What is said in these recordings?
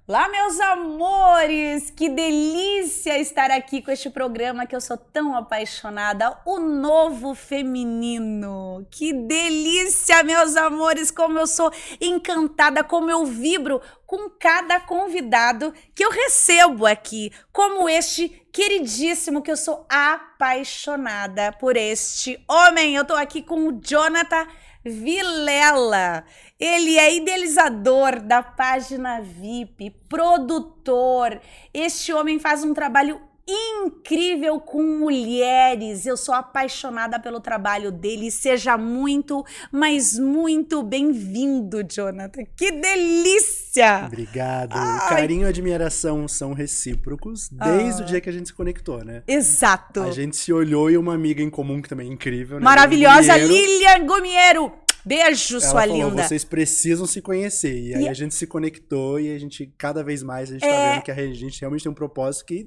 Olá, meus amores! Que delícia estar aqui com este programa que eu sou tão apaixonada, o Novo Feminino. Que delícia, meus amores, como eu sou encantada, como eu vibro com cada convidado que eu recebo aqui, como este queridíssimo que eu sou apaixonada por este homem. Eu tô aqui com o Jonathan Vilela. Ele é idealizador da página VIP, produtor. Este homem faz um trabalho incrível com mulheres. Eu sou apaixonada pelo trabalho dele. Seja muito, mas muito bem-vindo, Jonathan. Que delícia! Obrigado. Ai. O carinho e a admiração são recíprocos desde o dia que a gente se conectou, né? Exato. A gente se olhou e uma amiga em comum que também é incrível, né? Maravilhosa Gumiero, Lilian Gumiero. Beijo, ela sua falou, linda. vocês precisam se conhecer. E aí a gente se conectou e a gente, cada vez mais, a gente tá vendo que a gente realmente tem um propósito que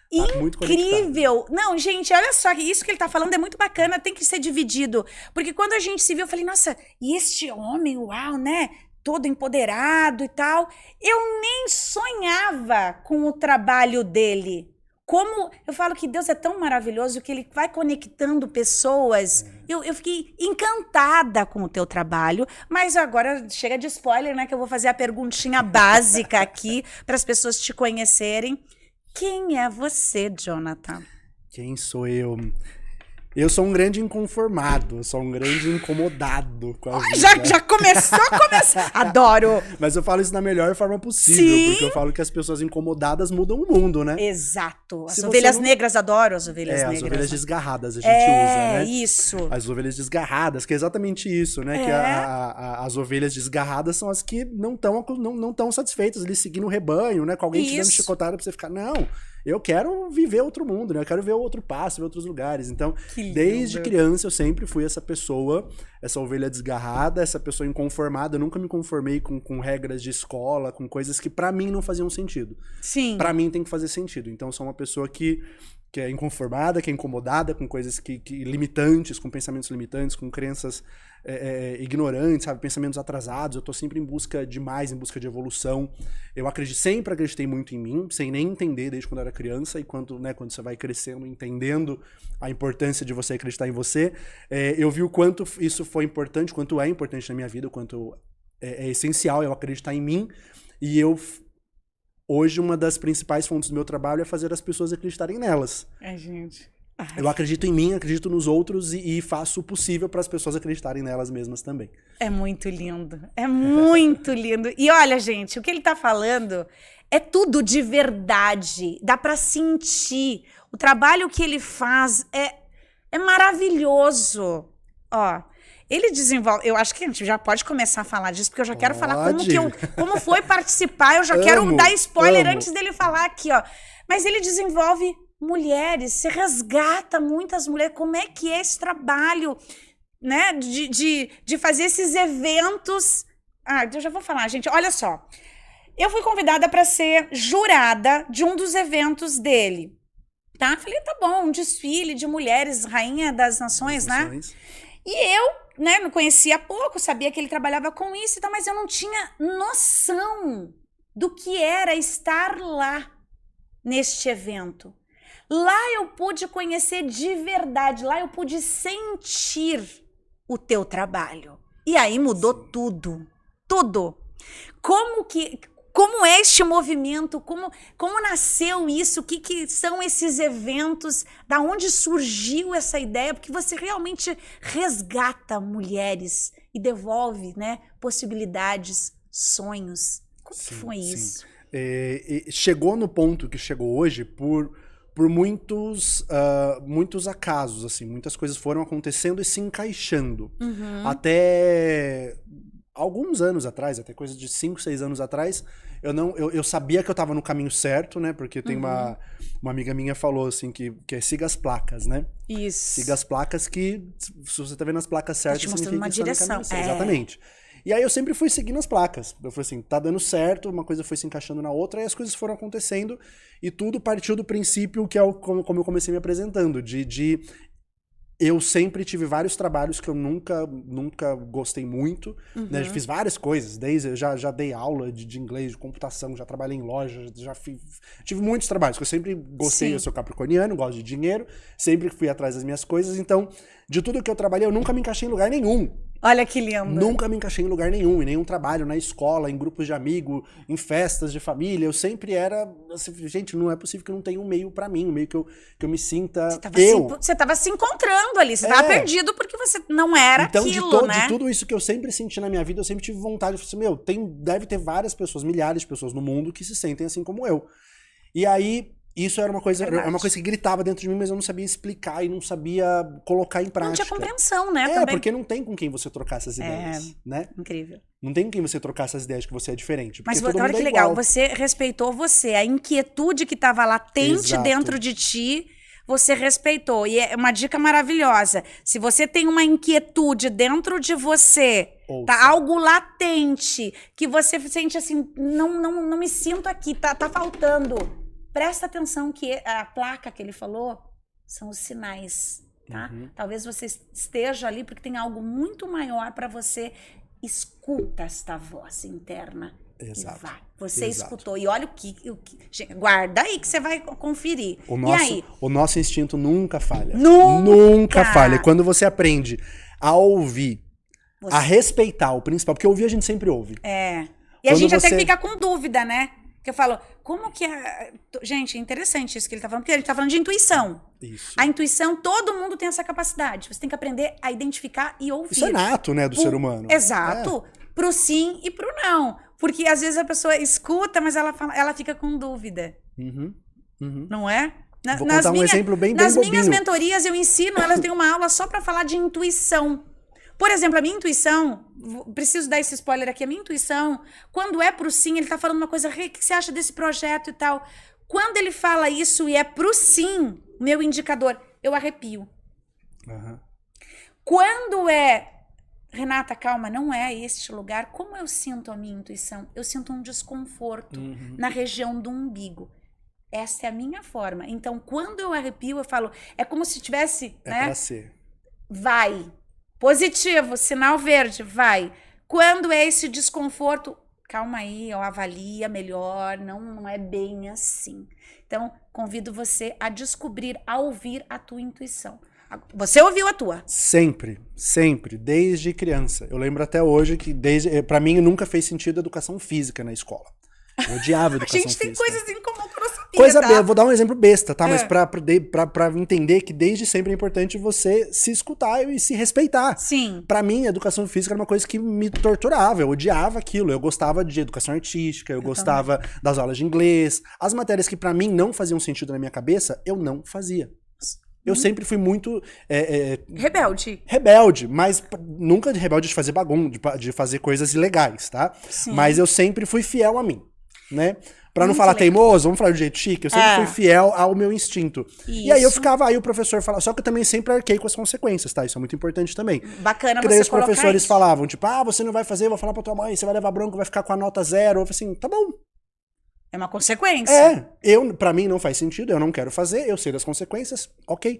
tá muito conectado. Incrível! Não, gente, olha só, isso que ele tá falando é muito bacana, tem que ser dividido. Porque quando a gente se viu, eu falei, nossa, e este homem, uau, né? Todo empoderado e tal. Eu nem sonhava com o trabalho dele. Como eu falo que Deus é tão maravilhoso que ele vai conectando pessoas. Eu fiquei encantada com o teu trabalho, mas agora chega de spoiler, né? Que eu vou fazer a perguntinha básica aqui para as pessoas te conhecerem. Quem é você, Jonathan? Quem sou eu? Eu sou um grande inconformado, eu sou um grande incomodado com a vida. Já começou a começar. Adoro. Mas eu falo isso na melhor forma possível, Sim. porque eu falo que as pessoas incomodadas mudam o mundo, né? Exato. As Se ovelhas você não- negras, adoro as ovelhas negras. As ovelhas desgarradas a gente usa, né? Isso. As ovelhas desgarradas, que é exatamente isso, né? Que as ovelhas desgarradas são as que não estão satisfeitas ali seguindo o rebanho, né? Com alguém te dando Isso. chicotada pra você ficar, não, eu quero viver outro mundo, né? Eu quero ver outro passo, ver outros lugares. Então, Que lindo. desde criança eu sempre fui essa pessoa, essa ovelha desgarrada, essa pessoa inconformada. Eu nunca me conformei com regras de escola, com coisas que pra mim não faziam sentido. Sim. Pra mim tem que fazer sentido. Então eu sou uma pessoa que é inconformada, que é incomodada com coisas que limitantes, com pensamentos limitantes, com crenças ignorantes, sabe? Pensamentos atrasados. Eu tô sempre em busca de mais, em busca de evolução. Eu sempre acreditei muito em mim, sem nem entender desde quando eu era criança. E quando você vai crescendo, entendendo a importância de você acreditar em você, eu vi o quanto isso foi importante, quanto é importante na minha vida, o quanto é essencial eu acreditar em mim. E hoje, uma das principais fontes do meu trabalho é fazer as pessoas acreditarem nelas. Gente. Eu acredito em mim, acredito nos outros e faço o possível para as pessoas acreditarem nelas mesmas também. É muito lindo. É muito lindo. E olha, gente, o que ele tá falando é tudo de verdade. Dá pra sentir. O trabalho que ele faz é maravilhoso. Ó, ele desenvolve... Eu acho que a gente já pode começar a falar disso, porque eu já quero falar como foi participar. Eu já quero dar spoiler antes dele falar aqui, ó. Mas ele desenvolve mulheres, você resgata muitas mulheres. Como é que é esse trabalho, né? De fazer esses eventos. Eu já vou falar, gente. Olha só. Eu fui convidada para ser jurada de um dos eventos dele. Tá? Falei, tá bom, um desfile de mulheres, rainha das nações, né? E eu, né, não conhecia pouco, sabia que ele trabalhava com isso e tal, mas eu não tinha noção do que era estar lá neste evento. Lá eu pude conhecer de verdade, lá eu pude sentir o teu trabalho. E aí mudou tudo, tudo. Como é este movimento, como nasceu isso, o que são esses eventos, da onde surgiu essa ideia, porque você realmente resgata mulheres e devolve, né, possibilidades, sonhos. Como que foi isso? Chegou no ponto que chegou hoje por muitos acasos, assim, muitas coisas foram acontecendo e se encaixando. Até alguns anos atrás, até coisa de 5, 6 anos atrás, eu sabia que eu tava no caminho certo, né? Porque tem uma amiga minha falou assim que siga as placas, né? Isso. Siga as placas que, se você tá vendo as placas certas, te mostrando uma direção. Exatamente. E aí eu sempre fui seguindo as placas. Eu falei assim, tá dando certo, uma coisa foi se encaixando na outra, e as coisas foram acontecendo, e tudo partiu do princípio que é como eu comecei me apresentando, de eu sempre tive vários trabalhos que eu nunca gostei muito, né? Eu fiz várias coisas, desde eu já dei aula de inglês, de computação, já trabalhei em loja, tive muitos trabalhos, que eu sempre gostei, Sim. eu sou capricorniano, gosto de dinheiro, sempre fui atrás das minhas coisas, então, de tudo que eu trabalhei, eu nunca me encaixei em lugar nenhum. Olha que lindo. Nunca me encaixei em lugar nenhum, em nenhum trabalho, na escola, em grupos de amigos, em festas de família. Eu sempre era. Assim, gente, não é possível que não tenha um meio pra mim, um meio que eu me sinta. Você tava se encontrando ali, você tava perdido porque você não era então, aquilo, né? De tudo isso que eu sempre senti na minha vida, eu sempre tive vontade. Eu falei assim, deve ter várias pessoas, milhares de pessoas no mundo que se sentem assim como eu. E aí. Isso era uma coisa que gritava dentro de mim, mas eu não sabia explicar e não sabia colocar em prática. Não tinha compreensão, né? Também. Porque não tem com quem você trocar essas ideias, né? Incrível. Não tem com quem você trocar essas ideias que você é diferente. Mas olha que legal, você respeitou a inquietude que estava latente dentro de ti, você respeitou. E é uma dica maravilhosa. Se você tem uma inquietude dentro de você, tá algo latente, que você sente assim, não me sinto aqui, tá faltando. Presta atenção que a placa que ele falou são os sinais, tá? Talvez você esteja ali porque tem algo muito maior para você. Escuta esta voz interna. Exato. E vai. Você escutou. E olha o que... Gente, guarda aí que você vai conferir. O nosso instinto nunca falha. Nunca falha. Quando você aprende a ouvir, a respeitar o principal, porque ouvir a gente sempre ouve. E a gente até fica com dúvida, né? Que eu falo, como que é... Gente, é interessante isso que ele tá falando, porque ele tá falando de intuição. Isso. A intuição, todo mundo tem essa capacidade. Você tem que aprender a identificar e ouvir. Isso é nato, né, do ser humano. Exato. Pro sim e pro não. Porque às vezes a pessoa escuta, mas ela fica com dúvida. Não é? Vou contar um exemplo bem bobinho. Nas minhas mentorias eu ensino, elas têm uma aula só pra falar de intuição. Por exemplo, a minha intuição, preciso dar esse spoiler aqui, a minha intuição, quando é pro sim, ele tá falando uma coisa, o que você acha desse projeto e tal? Quando ele fala isso e é pro sim, meu indicador, eu arrepio. Quando é, Renata, calma, não é este lugar, como eu sinto a minha intuição? Eu sinto um desconforto na região do umbigo. Essa é a minha forma. Então, quando eu arrepio, eu falo, é como se tivesse, né? Pra ser. Vai. Positivo, sinal verde, vai. Quando é esse desconforto, calma aí, avalia melhor, não é bem assim. Então, convido você a descobrir, a ouvir a tua intuição. Você ouviu a tua? Sempre, desde criança. Eu lembro até hoje que, pra mim, nunca fez sentido educação física na escola. Eu odiava educação física. A gente tem coisas em comum que eu não sabia, eu vou dar um exemplo besta, tá? Mas pra entender que desde sempre é importante você se escutar e se respeitar. Sim. Pra mim, educação física era uma coisa que me torturava, eu odiava aquilo. Eu gostava de educação artística, eu gostava das aulas de inglês. As matérias que pra mim não faziam sentido na minha cabeça, eu não fazia. Eu sempre fui muito... Rebelde, mas nunca de rebelde de fazer bagunça, de fazer coisas ilegais, tá? Sim. Mas eu sempre fui fiel a mim, né? Pra não falar teimoso, vamos falar de jeito chique, eu sempre fui fiel ao meu instinto. Isso. E aí eu ficava, aí o professor falava, só que eu também sempre arquei com as consequências, tá? Isso é muito importante também. Bacana porque você daí os colocar professores isso. falavam, tipo, você não vai fazer, eu vou falar pra tua mãe, você vai levar bronca, vai ficar com a nota 0. Eu falei assim, tá bom. É uma consequência. Pra mim não faz sentido, eu não quero fazer, eu sei das consequências, ok,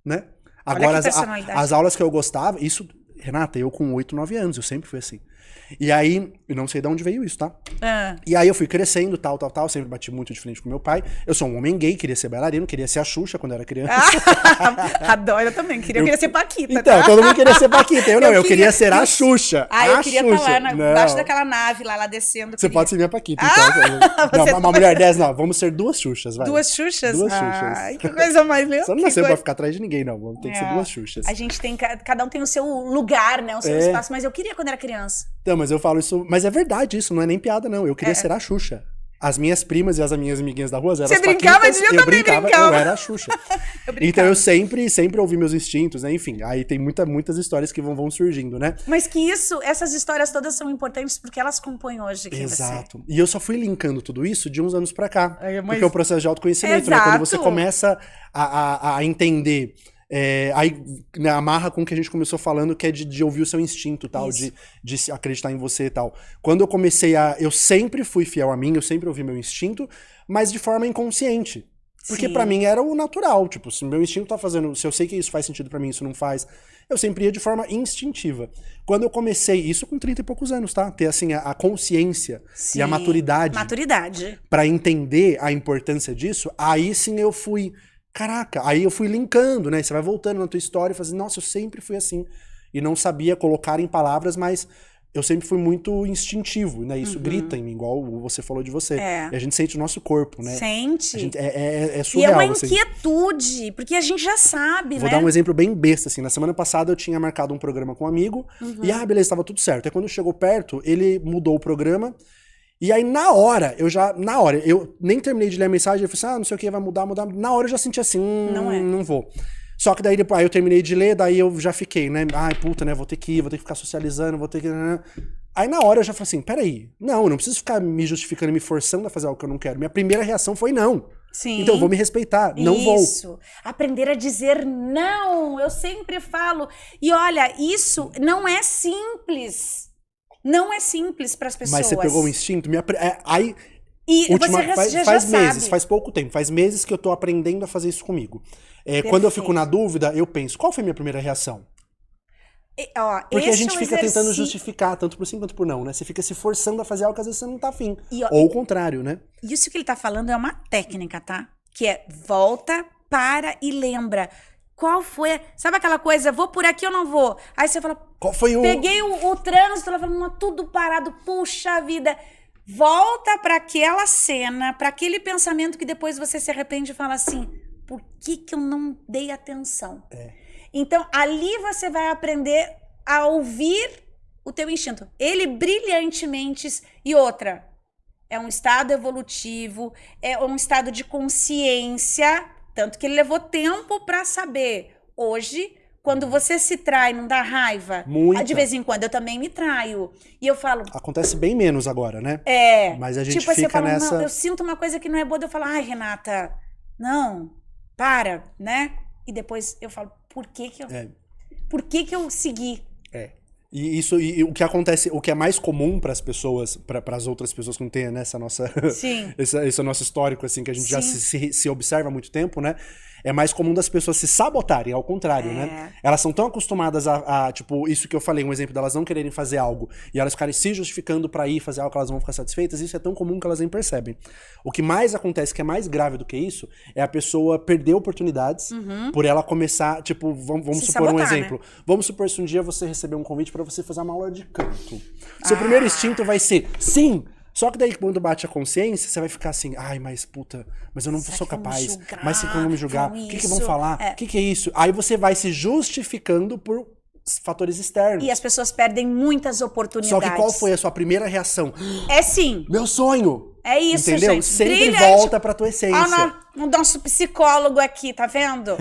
né? Olha agora que as aulas que eu gostava, isso, Renata, eu com 8, 9 anos, eu sempre fui assim. E aí, eu não sei de onde veio isso, tá? E aí eu fui crescendo, tal, sempre bati muito de frente com meu pai. Eu sou um homem gay, queria ser bailarino, queria ser a Xuxa quando eu era criança. Adoro, eu também, queria ser Paquita. Então, todo mundo queria ser Paquita, eu queria ser a Xuxa. Eu queria estar lá embaixo daquela nave, lá descendo. Você pode ser minha Paquita, então. Não, uma mulher 10, não, vamos ser 2 Xuxas, vai. 2 Xuxas? Duas Xuxas. Ai, que coisa mais linda. Você não nasceu pra ficar atrás de ninguém, não, tem que ser 2 Xuxas. A gente tem, cada um tem o seu lugar, né, o seu espaço, mas eu queria quando era criança. Então, mas eu falo isso, mas é verdade isso, não é nem piada, não. Eu queria ser a Xuxa. As minhas primas e as minhas amiguinhas da rua eram as Paquitas. Você brincava? Eu brincava, eu era a Xuxa. Então eu sempre ouvi meus instintos, né? Enfim, aí tem muitas histórias que vão surgindo, né? Mas que essas histórias todas são importantes porque elas compõem hoje quem Exato. Você. E eu só fui linkando tudo isso de uns anos pra cá. Porque é o processo de autoconhecimento, né? Quando você começa a entender... aí né, amarra com o que a gente começou falando, que é de ouvir o seu instinto, tal, de acreditar em você e tal. Quando eu comecei eu sempre fui fiel a mim, eu sempre ouvi meu instinto, mas de forma inconsciente. Porque Sim. pra mim era o natural. Tipo, se meu instinto tá fazendo... Se eu sei que isso faz sentido pra mim, isso não faz... Eu sempre ia de forma instintiva. Quando eu comecei, isso com 30 e poucos anos, tá? Ter, assim, a consciência Sim. e a maturidade pra entender a importância disso, aí sim eu fui... Caraca, aí eu fui linkando, né? Você vai voltando na tua história e fazendo, nossa, eu sempre fui assim. E não sabia colocar em palavras, mas... Eu sempre fui muito instintivo, né? Isso grita em mim, igual você falou de você. É. E a gente sente o nosso corpo, né? Sente. A gente, é E é surreal. uma assim. inquietude, porque a gente já sabe, Vou né? dar um exemplo bem besta, assim. Na semana passada eu tinha marcado um programa com um amigo. E, beleza, tava tudo certo. Aí quando chegou perto, ele mudou o programa. E aí, na hora, eu nem terminei de ler a mensagem. Ele falou assim, não sei o que, vai mudar. Na hora eu já senti assim, não vou. Só que daí depois, aí eu terminei de ler, daí eu já fiquei, né? Ai, puta, né? Vou ter que ir, vou ter que ficar socializando, vou ter que... Aí na hora eu já falei assim, peraí, não, eu não preciso ficar me justificando e me forçando a fazer algo que eu não quero. Minha primeira reação foi não. Sim. Então eu vou me respeitar, não vou. Isso. Aprender a dizer não. Eu sempre falo. E olha, isso não é simples. Não é simples para as pessoas. Mas você pegou o instinto? Aí... E você faz já meses, sabe. faz pouco tempo, faz meses que eu tô aprendendo a fazer isso comigo. Quando eu fico na dúvida, eu penso, qual foi a minha primeira reação? Porque a gente fica tentando justificar, tanto por sim quanto por não, né? Você fica se forçando a fazer algo que às vezes você não tá afim. Ou o contrário, né? Isso que ele tá falando é uma técnica, tá? Que é volta, para e lembra. Qual foi? Sabe aquela coisa, vou por aqui ou não vou? Aí você fala, qual foi o... Peguei o trânsito, ela falou, tudo parado, puxa vida. Volta para aquela cena, para aquele pensamento que depois você se arrepende e fala assim, por que eu não dei atenção? Então, ali você vai aprender a ouvir o teu instinto. Ele brilhantemente... E outra, é um estado evolutivo, é um estado de consciência, tanto que ele levou tempo para saber. Hoje, quando você se trai, não dá raiva? Muita. De vez em quando eu também me traio. E eu falo... Acontece bem menos agora, né? Mas a gente tipo assim, fica eu falo, nessa... não, eu sinto uma coisa que não é boa, eu falo, ai, Renata, não, para, né? E depois eu falo, por que que eu segui? E o que acontece, o que é mais comum para as pessoas, para as outras pessoas que não têm nessa nossa... Sim. esse é o nosso histórico, assim, que a gente já se observa há muito tempo, né? É mais comum das pessoas se sabotarem, ao contrário, né? Elas são tão acostumadas tipo, isso que eu falei, um exemplo delas não quererem fazer algo e elas ficarem se justificando pra ir fazer algo que elas vão ficar satisfeitas, isso é tão comum que elas nem percebem. O que mais acontece, que é mais grave do que isso, é a pessoa perder oportunidades por ela começar, tipo, vamos supor sabotar, um exemplo. Né? Vamos supor se um dia você receber um convite pra você fazer uma aula de canto. Seu primeiro instinto vai ser, sim! Só que daí, quando bate a consciência, você vai ficar assim, ai, mas puta, mas eu não sou capaz, mas se vão me julgar, o que vão falar, o que é isso? Aí você vai se justificando por fatores externos. E as pessoas perdem muitas oportunidades. Só que qual foi a sua primeira reação? Sim. Meu sonho! É isso, entendeu? gente. Sempre Brilhante. volta pra tua essência. O nosso psicólogo aqui, tá vendo?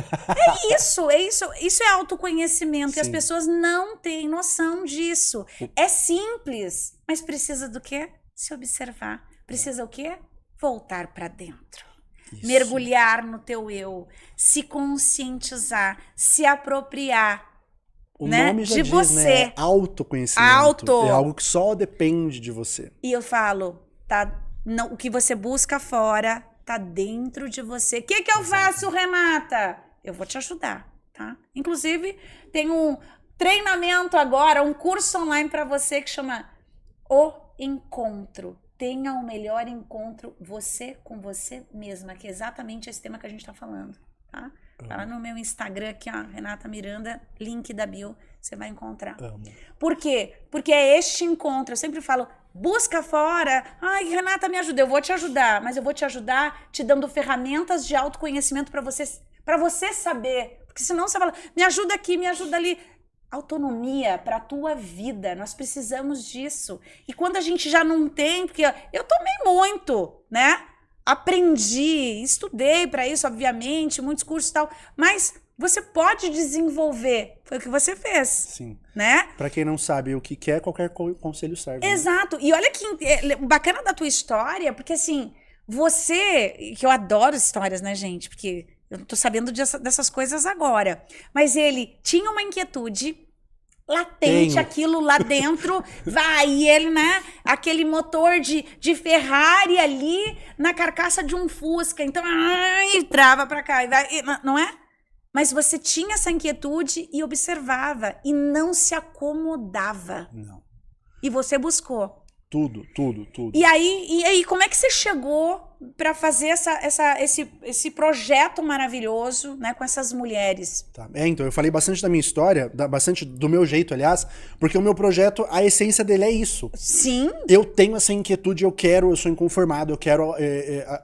Isso é autoconhecimento. Sim. E as pessoas não têm noção disso. É simples, mas precisa do quê? Se observar. Precisa o quê? Voltar pra dentro. Isso. Mergulhar no teu eu. Se conscientizar. Se apropriar. O nome já diz, né? Autoconhecimento. É algo que só depende de você. E eu falo, o que você busca fora tá dentro de você. O que eu faço, Renata? Eu vou te ajudar, tá? Inclusive, tem um treinamento agora, um curso online para você que chama O Encontro. Tenha o melhor encontro você com você mesma, que é exatamente esse tema que a gente tá falando, tá? Tá lá no meu Instagram aqui, ó, Renata Miranda, link da bio, você vai encontrar. Por quê? Porque é este encontro, eu sempre falo, busca fora, ai, Renata, me ajuda, eu vou te ajudar, mas eu vou te ajudar te dando ferramentas de autoconhecimento para você saber, porque senão você fala, me ajuda aqui, me ajuda ali. Autonomia para a tua vida, nós precisamos disso. E quando a gente já não tem, porque eu tomei muito, né? Aprendi, estudei para isso, obviamente, muitos cursos e tal, mas você pode desenvolver, foi o que você fez. Sim. Né? Para quem não sabe o que quer, qualquer conselho serve. Exato. Né? E olha que bacana da tua história, porque assim, você, que eu adoro histórias, né, gente? Porque eu tô sabendo dessas coisas agora. Mas ele tinha uma inquietude, latente, Tenho. aquilo lá dentro, vai, e ele, né, aquele motor de Ferrari ali na carcaça de um Fusca, então, ai, trava pra cá, e vai, não é? Mas você tinha essa inquietude e observava, e não se acomodava. Não. E você buscou. Tudo. E aí, como é que você chegou para fazer esse projeto maravilhoso, né, com essas mulheres? Tá. Então, eu falei bastante da minha história, bastante do meu jeito, aliás, porque o meu projeto, a essência dele é isso. Sim. Eu tenho essa inquietude, eu sou inconformado, eu quero...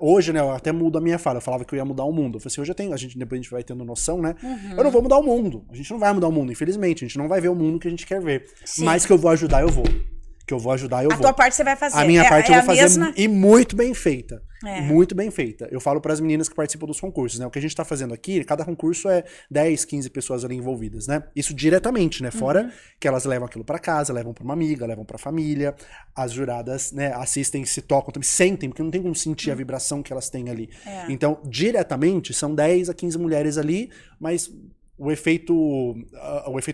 hoje, né, eu até mudo a minha fala, eu falava que eu ia mudar o mundo. Eu falei assim, hoje eu tenho, depois a gente vai tendo noção, né? Eu não vou mudar o mundo, a gente não vai mudar o mundo, infelizmente, a gente não vai ver o mundo que a gente quer ver. Sim. Mas que eu vou ajudar, eu vou. Que eu vou ajudar, eu vou. A tua parte você vai fazer. A minha parte eu vou fazer mesma? e muito bem feita. É. Muito bem feita. Eu falo para as meninas que participam dos concursos, né? O que a gente tá fazendo aqui, cada concurso é 10, 15 pessoas ali envolvidas, né? Isso diretamente, né? Fora que elas levam aquilo para casa, levam para uma amiga, levam para família. As juradas, né, assistem, se tocam, também sentem, porque não tem como sentir a vibração que elas têm ali. É. Então, diretamente, são 10 a 15 mulheres ali, mas o efeito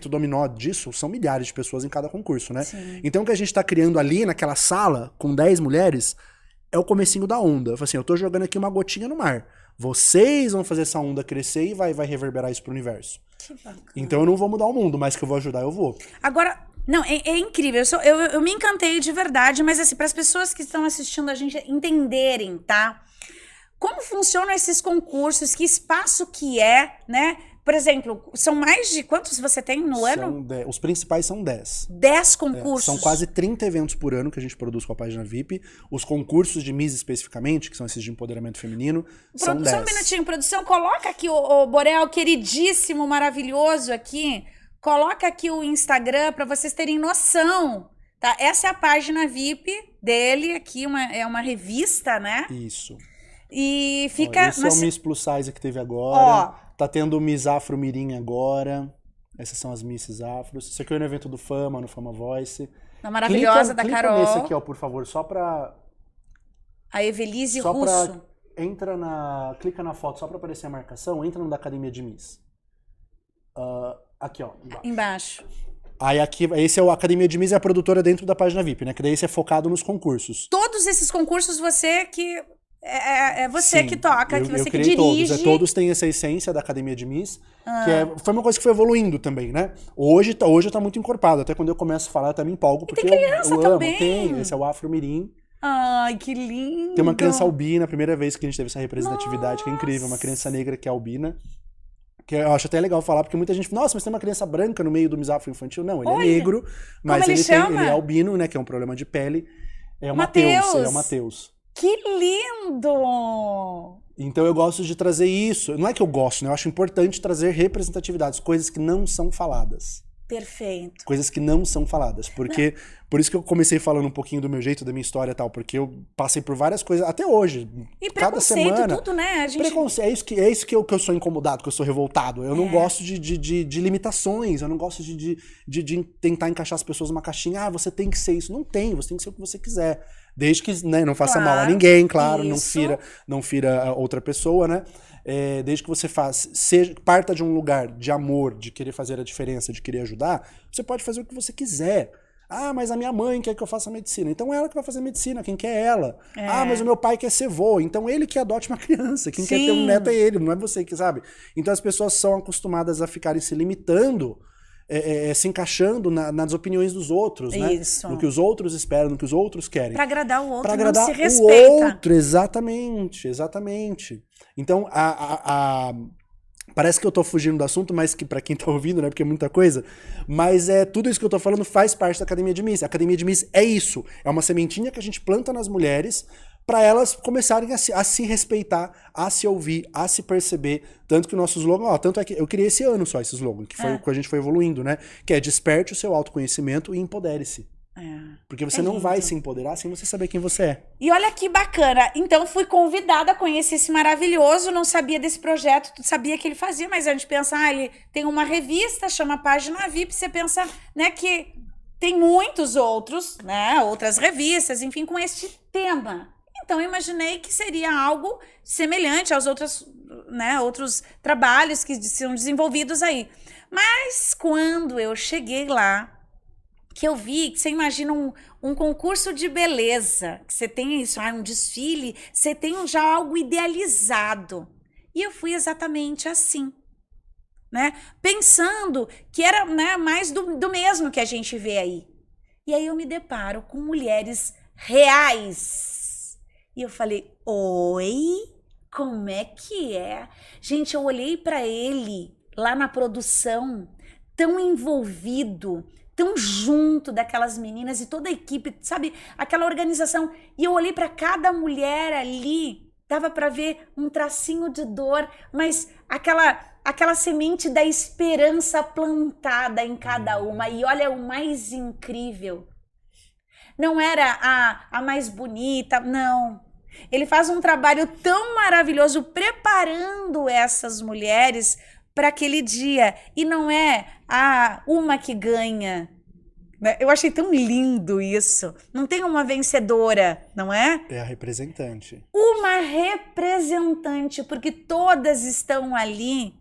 dominó disso são milhares de pessoas em cada concurso, né? Sim. Então o que a gente tá criando ali naquela sala com 10 mulheres é o comecinho da onda. Eu falo assim, eu tô jogando aqui uma gotinha no mar. Vocês vão fazer essa onda crescer e vai reverberar isso pro universo. Que bacana. Então eu não vou mudar o mundo, mas que eu vou ajudar, eu vou. Agora, não, é incrível. Eu me encantei de verdade, mas assim, para as pessoas que estão assistindo a gente entenderem, tá? Como funcionam esses concursos, que espaço que é, né? Por exemplo, são mais de quantos você tem no ano? Os principais são 10. 10 concursos. São quase 30 eventos por ano que a gente produz com a página VIP. Os concursos de Miss especificamente, que são esses de empoderamento feminino, são 10. Só um minutinho, produção, coloca aqui o Borel, queridíssimo, maravilhoso aqui. Coloca aqui o Instagram para vocês terem noção, tá? Essa é a página VIP dele, aqui é uma revista, né? Isso. E fica... Esse é o Miss Plus Size que teve agora. Ó. Tá tendo o Miss Afro Mirim agora. Essas são as Misses Afros. Isso aqui é no evento do Fama, no Fama Voice. A maravilhosa da clica Carol. Nesse aqui, ó, por favor, só pra... A Evelise só Russo. Clica na foto só pra aparecer a marcação. Entra no da Academia de Miss. Aqui, ó. Embaixo. Aí aqui, esse é o Academia de Miss, é a produtora dentro da página VIP, né? Que daí esse é focado nos concursos. Todos esses concursos você que... É você Sim, que toca, que você que todos. dirige. Todos têm essa essência da Academia de Miss, que foi uma coisa que foi evoluindo também, né? Hoje tá muito encorpado. Até quando eu começo a falar, eu até me empolgo, porque tem criança eu também. amo. Tem, esse é o Afro Mirim. Ai, que lindo. Tem uma criança albina, a primeira vez que a gente teve essa representatividade, que é incrível. Uma criança negra que é albina. Que eu acho até legal falar, porque muita gente fala, nossa, mas tem uma criança branca no meio do Miss Afro Infantil. Não, ele é negro, mas ele é albino, né? Que é um problema de pele. É o Matheus. Ele é o Matheus. Que lindo! Então eu gosto de trazer isso. Não é que eu gosto, né? Eu acho importante trazer representatividades, coisas que não são faladas. Perfeito. Coisas que não são faladas. Porque, por isso que eu comecei falando um pouquinho do meu jeito, da minha história e tal. Porque eu passei por várias coisas, até hoje. E cada semana. Tudo, né? A gente... Preconceito, é isso que eu sou incomodado, que eu sou revoltado. Eu não gosto de limitações, eu não gosto de tentar encaixar as pessoas numa caixinha. Ah, você tem que ser isso. Não tem, você tem que ser o que você quiser. Desde que, né, não faça mal a ninguém, claro, não fira outra pessoa, né? Desde que você parta de um lugar de amor, de querer fazer a diferença, de querer ajudar, você pode fazer o que você quiser. Ah, mas a minha mãe quer que eu faça medicina. Então é ela que vai fazer medicina, quem quer é ela. Ah, mas o meu pai quer ser vô. Então ele que adote uma criança. Quem quer ter um neto é ele, não é você que sabe. Então as pessoas são acostumadas a ficarem se limitando, se encaixando nas opiniões dos outros, né? Isso. No que os outros esperam, no que os outros querem. Pra agradar o outro, pra agradar não se respeita. O outro, exatamente. Então, parece que eu tô fugindo do assunto, mas que pra quem tá ouvindo, né, porque é muita coisa, mas tudo isso que eu tô falando faz parte da Academia de Miss. A Academia de Miss é isso, é uma sementinha que a gente planta nas mulheres para elas começarem a se respeitar, a se ouvir, a se perceber. Tanto que o nosso slogan, tanto é que eu criei esse ano só esse slogan, que foi o que a gente foi evoluindo, né? Que é desperte o seu autoconhecimento e empodere-se. Porque você não vai se empoderar sem você saber quem você é. E olha que bacana. Então, fui convidada a conhecer esse maravilhoso. Não sabia desse projeto, sabia que ele fazia, mas a gente pensa, ele tem uma revista, chama Página VIP. Você pensa, né, que tem muitos outros, né, outras revistas, enfim, com este tema. Então, eu imaginei que seria algo semelhante aos outros, né, outros trabalhos que são desenvolvidos aí. Mas quando eu cheguei lá, que eu vi, que você imagina um concurso de beleza, que você tem isso, um desfile, você tem já algo idealizado. E eu fui exatamente assim, né? Pensando que era, né, mais do mesmo que a gente vê aí. E aí eu me deparo com mulheres reais. E eu falei, oi? Como é que é? Gente, eu olhei para ele lá na produção, tão envolvido, tão junto daquelas meninas e toda a equipe, sabe? Aquela organização. E eu olhei para cada mulher ali, dava para ver um tracinho de dor, mas aquela semente da esperança plantada em cada uma. E olha o mais incrível. Não era a mais bonita, não. Ele faz um trabalho tão maravilhoso preparando essas mulheres para aquele dia. E não é uma que ganha. Eu achei tão lindo isso. Não tem uma vencedora, não é? É a representante. Uma representante, porque todas estão ali,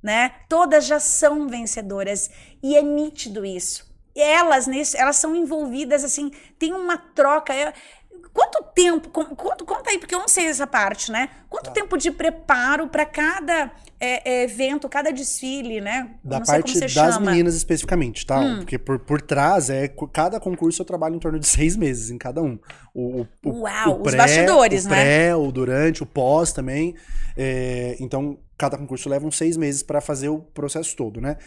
né? Todas já são vencedoras. E é nítido isso. Elas são envolvidas, assim, tem uma troca. Quanto tempo, conta aí, porque eu não sei essa parte, né? Quanto tempo de preparo para cada evento, cada desfile, né? Da não sei parte como você das chama. meninas especificamente, tá? Porque por trás, cada concurso eu trabalho em torno de 6 meses em cada um. Uau, os bastidores, o né? pré, o durante, o pós também. Então, cada concurso leva uns 6 meses para fazer o processo todo, né?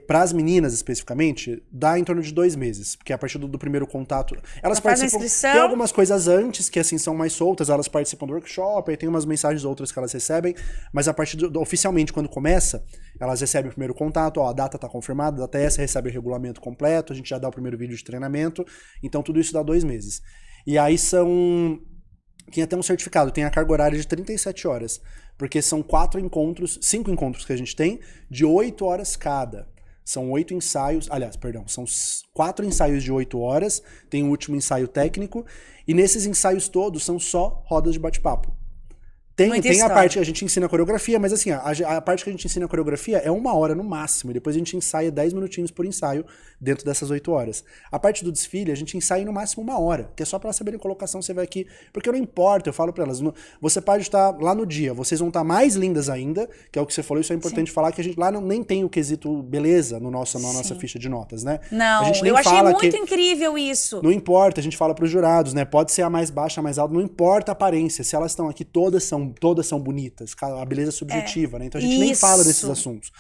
Para as meninas, especificamente, dá em torno de 2 meses, porque a partir do primeiro contato... Elas participam... Tem algumas coisas antes, que assim, são mais soltas, elas participam do workshop, aí tem umas mensagens outras que elas recebem, mas a partir oficialmente, quando começa, elas recebem o primeiro contato, ó, a data tá confirmada, a data é essa, recebe o regulamento completo, a gente já dá o primeiro vídeo de treinamento, então tudo isso dá 2 meses. E aí tem até um certificado, tem a carga horária de 37 horas. Porque são 5 encontros que a gente tem, de 8 horas cada. São 8 ensaios, são 4 ensaios de 8 horas, tem o último ensaio técnico, e nesses ensaios todos são só rodas de bate-papo. Tem a parte que a gente ensina a coreografia, mas assim, a parte que a gente ensina a coreografia é 1 hora no máximo, e depois a gente ensaia 10 minutinhos por ensaio dentro dessas 8 horas. A parte do desfile, a gente ensaia no máximo 1 hora, que é só pra elas saberem colocação, você vai aqui, porque não importa, eu falo pra elas, você pode estar lá no dia, vocês vão estar mais lindas ainda, que é o que você falou, isso é importante falar, que a gente lá nem tem o quesito beleza na nossa ficha de notas, né? Não, a gente nem eu achei fala muito incrível isso. Não importa, a gente fala pros jurados, né? Pode ser a mais baixa, a mais alta, não importa a aparência, se elas estão aqui, todas são bonitas, a beleza é subjetiva, né? Então a gente nem fala desses assuntos.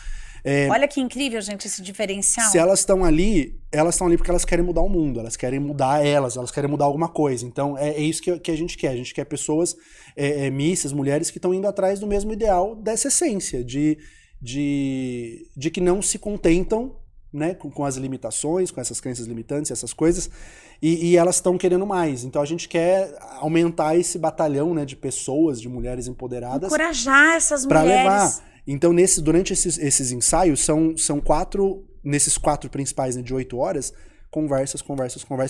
Olha que incrível, gente, esse diferencial. Se elas estão ali porque elas querem mudar o mundo, elas querem mudar elas querem mudar alguma coisa. Então é isso que a gente quer pessoas, missas, mulheres que estão indo atrás do mesmo ideal, dessa essência, de que não se contentam, né, com as limitações, com essas crenças limitantes, essas coisas, e elas estão querendo mais. Então a gente quer aumentar esse batalhão, né, de pessoas, de mulheres empoderadas. Encorajar essas mulheres. Levar. Então, durante esses ensaios, são 4, nesses 4 principais, né, de 8 horas, conversas.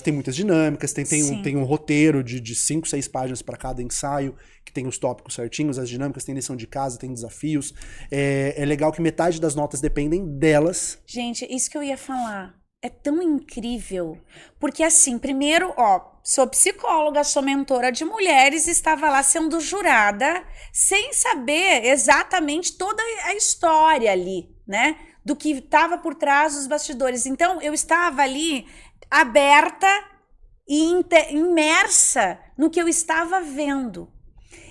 Tem muitas dinâmicas, tem um roteiro de 5, 6 páginas para cada ensaio, que tem os tópicos certinhos, as dinâmicas, tem lição de casa, tem desafios. É legal que metade das notas dependem delas. Gente, isso que eu ia falar. É tão incrível. Porque assim, primeiro, sou psicóloga, sou mentora de mulheres, estava lá sendo jurada, sem saber exatamente toda a história ali, né? Do que estava por trás dos bastidores. Então, eu estava ali aberta e imersa no que eu estava vendo.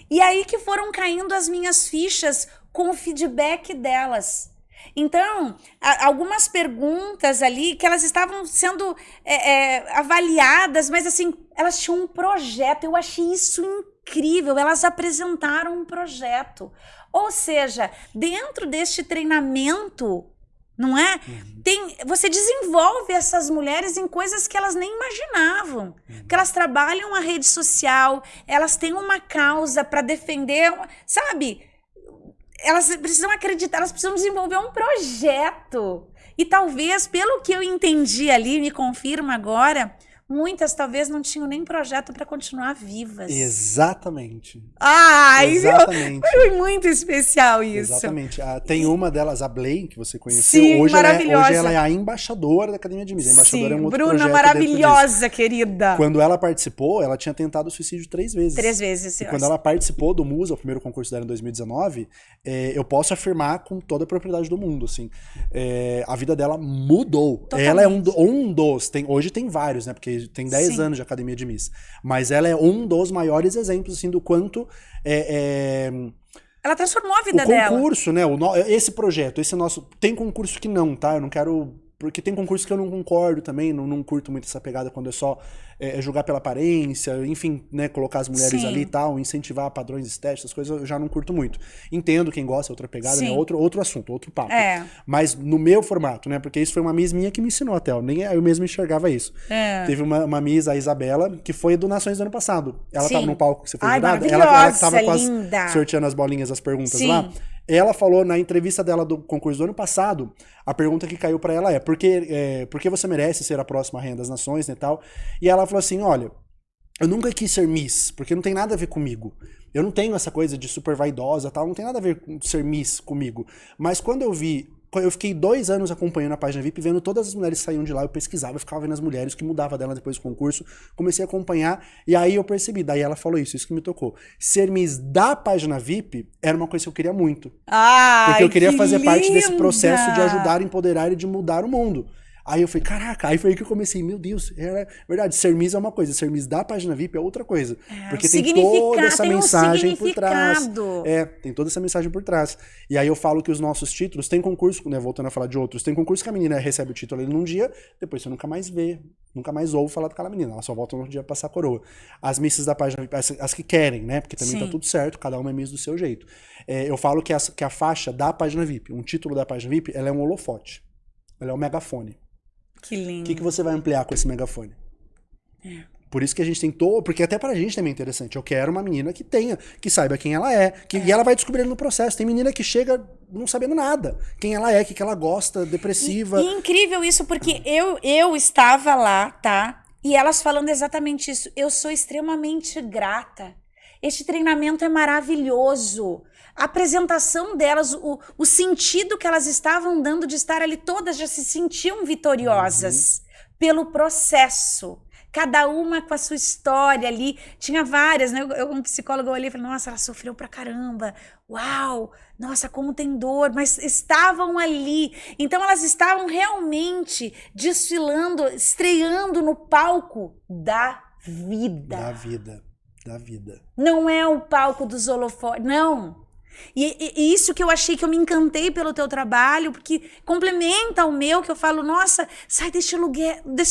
E aí que foram caindo as minhas fichas com o feedback delas. Então, algumas perguntas ali que elas estavam sendo avaliadas, mas assim, elas tinham um projeto. Eu achei isso incrível. Elas apresentaram um projeto. Ou seja, dentro deste treinamento, não é? Você desenvolve essas mulheres em coisas que elas nem imaginavam. Que elas trabalham a rede social, elas têm uma causa para defender, sabe? Elas precisam acreditar, elas precisam desenvolver um projeto. E talvez, pelo que eu entendi ali, me confirma agora, muitas talvez não tinham nem projeto para continuar vivas. Exatamente. Ai, Exatamente. foi muito especial isso. Exatamente. Tem uma delas, a Blay, que você conheceu. Sim, hoje maravilhosa. Hoje ela é a embaixadora da Academia de Miss. A embaixadora é um outro Bruna projeto maravilhosa, querida. Quando ela participou, ela tinha tentado suicídio 3 vezes. 3 vezes. E quando ela participou do Musa, o primeiro concurso dela em 2019, eu posso afirmar com toda a propriedade do mundo, assim, a vida dela mudou. Totalmente. Ela é um dos, hoje tem vários, né, porque tem 10 anos de Academia de Miss, mas ela é um dos maiores exemplos, assim, do quanto ela transformou a vida dela. O concurso, né, esse projeto, esse nosso, tem concurso que não, tá, eu não quero... Porque tem concursos que eu não concordo também, não curto muito essa pegada quando é só julgar pela aparência, enfim, né, colocar as mulheres ali e tal, incentivar padrões estéticos, essas coisas eu já não curto muito. Entendo quem gosta, outra pegada, né, outro assunto, outro papo. Mas no meu formato, né, porque isso foi uma Miss minha que me ensinou até, nem eu mesmo enxergava isso. Teve uma Miss, a Isabela, que foi do Nações do ano passado. Ela tava no palco que você foi jurada, ela que tava sorteando as bolinhas, as perguntas lá. Ela falou na entrevista dela do concurso do ano passado, a pergunta que caiu pra ela por que você merece ser a próxima Rainha das Nações, né, e tal? E ela falou assim, olha, eu nunca quis ser Miss, porque não tem nada a ver comigo. Eu não tenho essa coisa de super vaidosa, tal, não tem nada a ver com ser Miss comigo. Mas quando eu fiquei 2 anos acompanhando a página VIP, vendo todas as mulheres que saíam de lá, eu pesquisava, eu ficava vendo as mulheres, o que mudava dela depois do concurso, comecei a acompanhar, e aí eu percebi, daí ela falou isso que me tocou. Ser Miss da página VIP era uma coisa que eu queria muito. Porque eu queria fazer parte desse processo de ajudar, empoderar e de mudar o mundo. Aí eu falei, caraca, aí foi aí que eu comecei, meu Deus, é verdade, ser Miss é uma coisa, ser Miss da página VIP é outra coisa. Porque tem toda essa mensagem por trás. Tem toda essa mensagem por trás. E aí eu falo que os nossos títulos, tem concurso, né, voltando a falar de outros, tem concurso que a menina recebe o título ali num dia, depois você nunca mais vê, nunca mais ouve falar daquela menina, ela só volta no dia pra passar a coroa. As Misses da página VIP, as que querem, né, porque também tá tudo certo, cada uma é Miss do seu jeito. Eu falo que a faixa da página VIP, um título da página VIP, ela é um holofote, ela é um megafone. Que lindo. O que você vai ampliar com esse megafone? Por isso que a gente tem porque até pra gente também é interessante. Eu quero uma menina que saiba quem ela é, e ela vai descobrindo no processo. Tem menina que chega não sabendo nada. Quem ela é, o que ela gosta, depressiva. E incrível isso, porque eu estava lá, tá? E elas falando exatamente isso. Eu sou extremamente grata. Este treinamento é maravilhoso. A apresentação delas, o sentido que elas estavam dando de estar ali, todas já se sentiam vitoriosas pelo processo. Cada uma com a sua história ali. Tinha várias, né? Eu como psicóloga, olhei e falei, nossa, ela sofreu pra caramba. Uau! Nossa, como tem dor. Mas estavam ali. Então, elas estavam realmente desfilando, estreando no palco da vida. Da vida. Não é o palco dos holofotes, não. E isso que eu achei, que eu me encantei pelo teu trabalho, porque complementa o meu, que eu falo, nossa, sai desse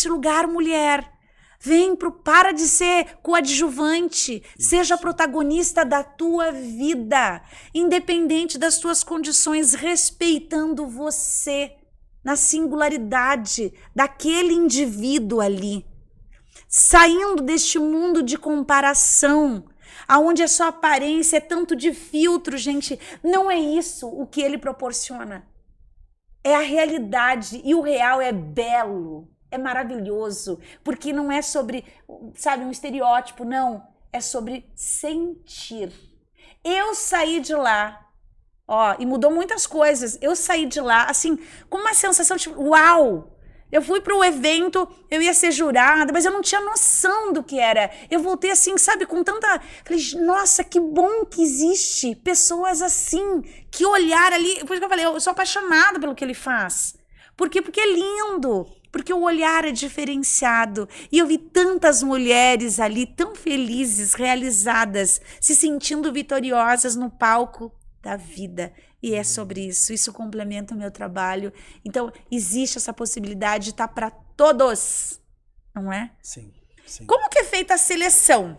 lugar, mulher. Para de ser coadjuvante, seja protagonista da tua vida, independente das tuas condições, respeitando você na singularidade daquele indivíduo ali. Saindo deste mundo de comparação, aonde a sua aparência é tanto de filtro, gente, não é isso o que ele proporciona. É a realidade, e o real é belo, é maravilhoso, porque não é sobre, sabe, um estereótipo, não, é sobre sentir. Eu saí de lá, e mudou muitas coisas, eu saí de lá, assim, com uma sensação de, uau! Eu fui para o evento, eu ia ser jurada, mas eu não tinha noção do que era. Eu voltei assim, sabe, com tanta... Falei, nossa, que bom que existe pessoas assim, que olhar ali... Por isso que eu falei, eu sou apaixonada pelo que ele faz. Por quê? Porque é lindo, porque o olhar é diferenciado. E eu vi tantas mulheres ali, tão felizes, realizadas, se sentindo vitoriosas no palco da vida. E é sobre isso complementa o meu trabalho. Então, existe essa possibilidade de estar para todos, não é? Sim. Como que é feita a seleção?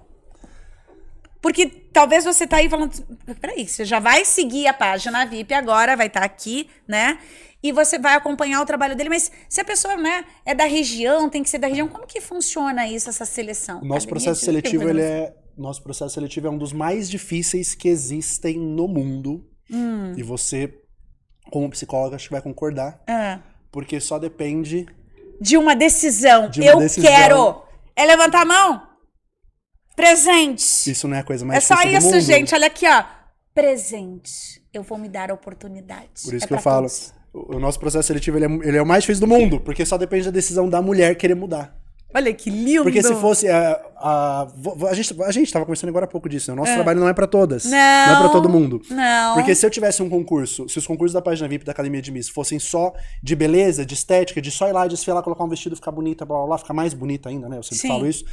Porque talvez você tá aí falando, peraí, você já vai seguir a página VIP agora, vai estar aqui, né? E você vai acompanhar o trabalho dele, mas se a pessoa, né, é da região, tem que ser da região, como que funciona isso, essa seleção? O nosso processo seletivo, nosso processo seletivo é um dos mais difíceis que existem no mundo. E você, como psicóloga, acho que vai concordar. Porque só depende... De uma decisão. Eu quero! É levantar a mão? Presente. Isso não é a coisa mais É só difícil do isso, mundo. gente. Olha aqui, ó. Presente. Eu vou me dar a oportunidade. Por isso É que eu pra falo, todos. o nosso processo seletivo ele é o mais difícil do mundo, porque só depende da decisão da mulher querer mudar. Olha que lindo. Porque se fosse a gente tava conversando agora há pouco disso, né? O nosso trabalho não é pra todas, não é pra todo mundo. Não. Porque se eu tivesse um concurso, se os concursos da página VIP da Academia de Miss fossem só de beleza, de estética, de só ir lá, desfilar, colocar um vestido, ficar bonita, blá blá blá, ficar mais bonita ainda, né? Eu sempre Sim. falo isso.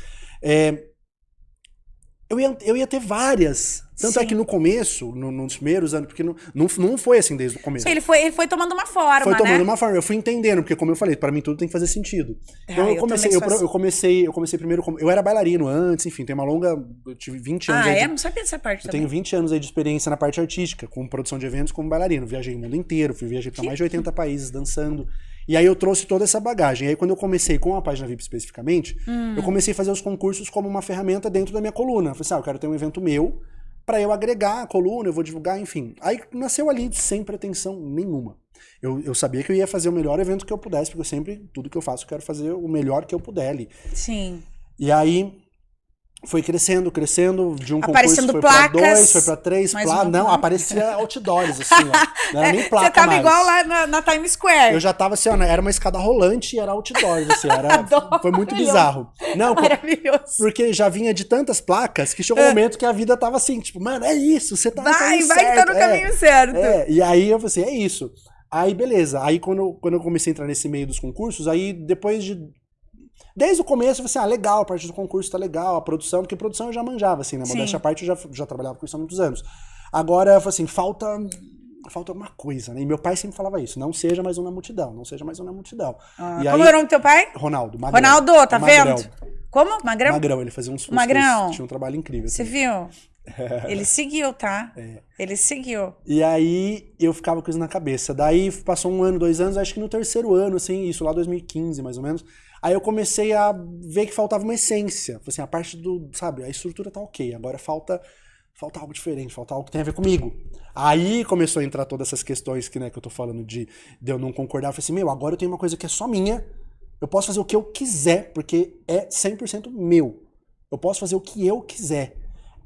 Eu ia ter várias. Tanto é Sim. que no começo, nos primeiros anos, porque não foi assim desde o começo. Ele foi tomando uma forma, Foi tomando né? uma forma. Eu fui entendendo, porque como eu falei, pra mim tudo tem que fazer sentido. Então Ah, eu comecei, eu também sou eu comecei primeiro, eu era bailarino antes, enfim, tem uma longa, eu tive 20 anos aí de- Não sabia dessa parte eu também. tenho 20 anos aí de experiência na parte artística, com produção de eventos como bailarino. Viajei o mundo inteiro, viajei para mais de 80 países dançando. E aí eu trouxe toda essa bagagem. E aí quando eu comecei com a página VIP especificamente, eu comecei a fazer os concursos como uma ferramenta dentro da minha coluna. Eu falei assim, eu quero ter um evento meu para eu agregar a coluna, eu vou divulgar, enfim. Aí nasceu ali sem pretensão nenhuma. Eu sabia que eu ia fazer o melhor evento que eu pudesse, porque eu sempre, tudo que eu faço, eu quero fazer o melhor que eu puder ali. Sim. E aí foi crescendo, de um Aparecendo concurso foi pra placas, 2, foi pra 3, mais uma não, placa. aparecia outdoors, assim, ó. Não era nem placa Você tava mais. igual lá na Times Square. Eu já tava assim, ó, era uma escada rolante e era outdoors, assim, Adoro, foi muito melhor. bizarro. Não, Maravilhoso. porque já vinha de tantas placas que chegou um momento que a vida tava assim, tipo, mano, é isso, você tá no caminho Vai que tá no certo, caminho certo. e aí eu falei assim, é isso. Aí, beleza. Aí, quando eu comecei a entrar nesse meio dos concursos, aí depois de... Desde o começo, eu falei assim, legal, a parte do concurso tá legal, a produção, porque produção eu já manjava, assim, né? Sim. Modéstia à parte, eu já trabalhava com isso há muitos anos. Agora, eu falei assim, falta uma coisa, né? E meu pai sempre falava isso, não seja mais um na multidão, não seja mais um na multidão. E Como aí, é o nome do teu pai? Ronaldo, Magrão. Ronaldo, tá Magrão. vendo? Como? Magrão? Magrão, ele fazia uns Magrão. tinha um trabalho incrível. Você assim. viu? Ele seguiu, tá? Ele seguiu. E aí eu ficava com isso na cabeça. Daí passou 1 ano, 2 anos, acho que no 3º ano, assim, isso lá 2015 mais ou menos. Aí eu comecei a ver que faltava uma essência. Falei assim, a parte do, sabe, a estrutura tá ok, agora falta algo diferente, falta algo que tem a ver comigo. Aí começou a entrar todas essas questões que, né, que eu tô falando de eu não concordar. Eu falei assim, agora eu tenho uma coisa que é só minha, eu posso fazer o que eu quiser, porque é 100% meu. Eu posso fazer o que eu quiser.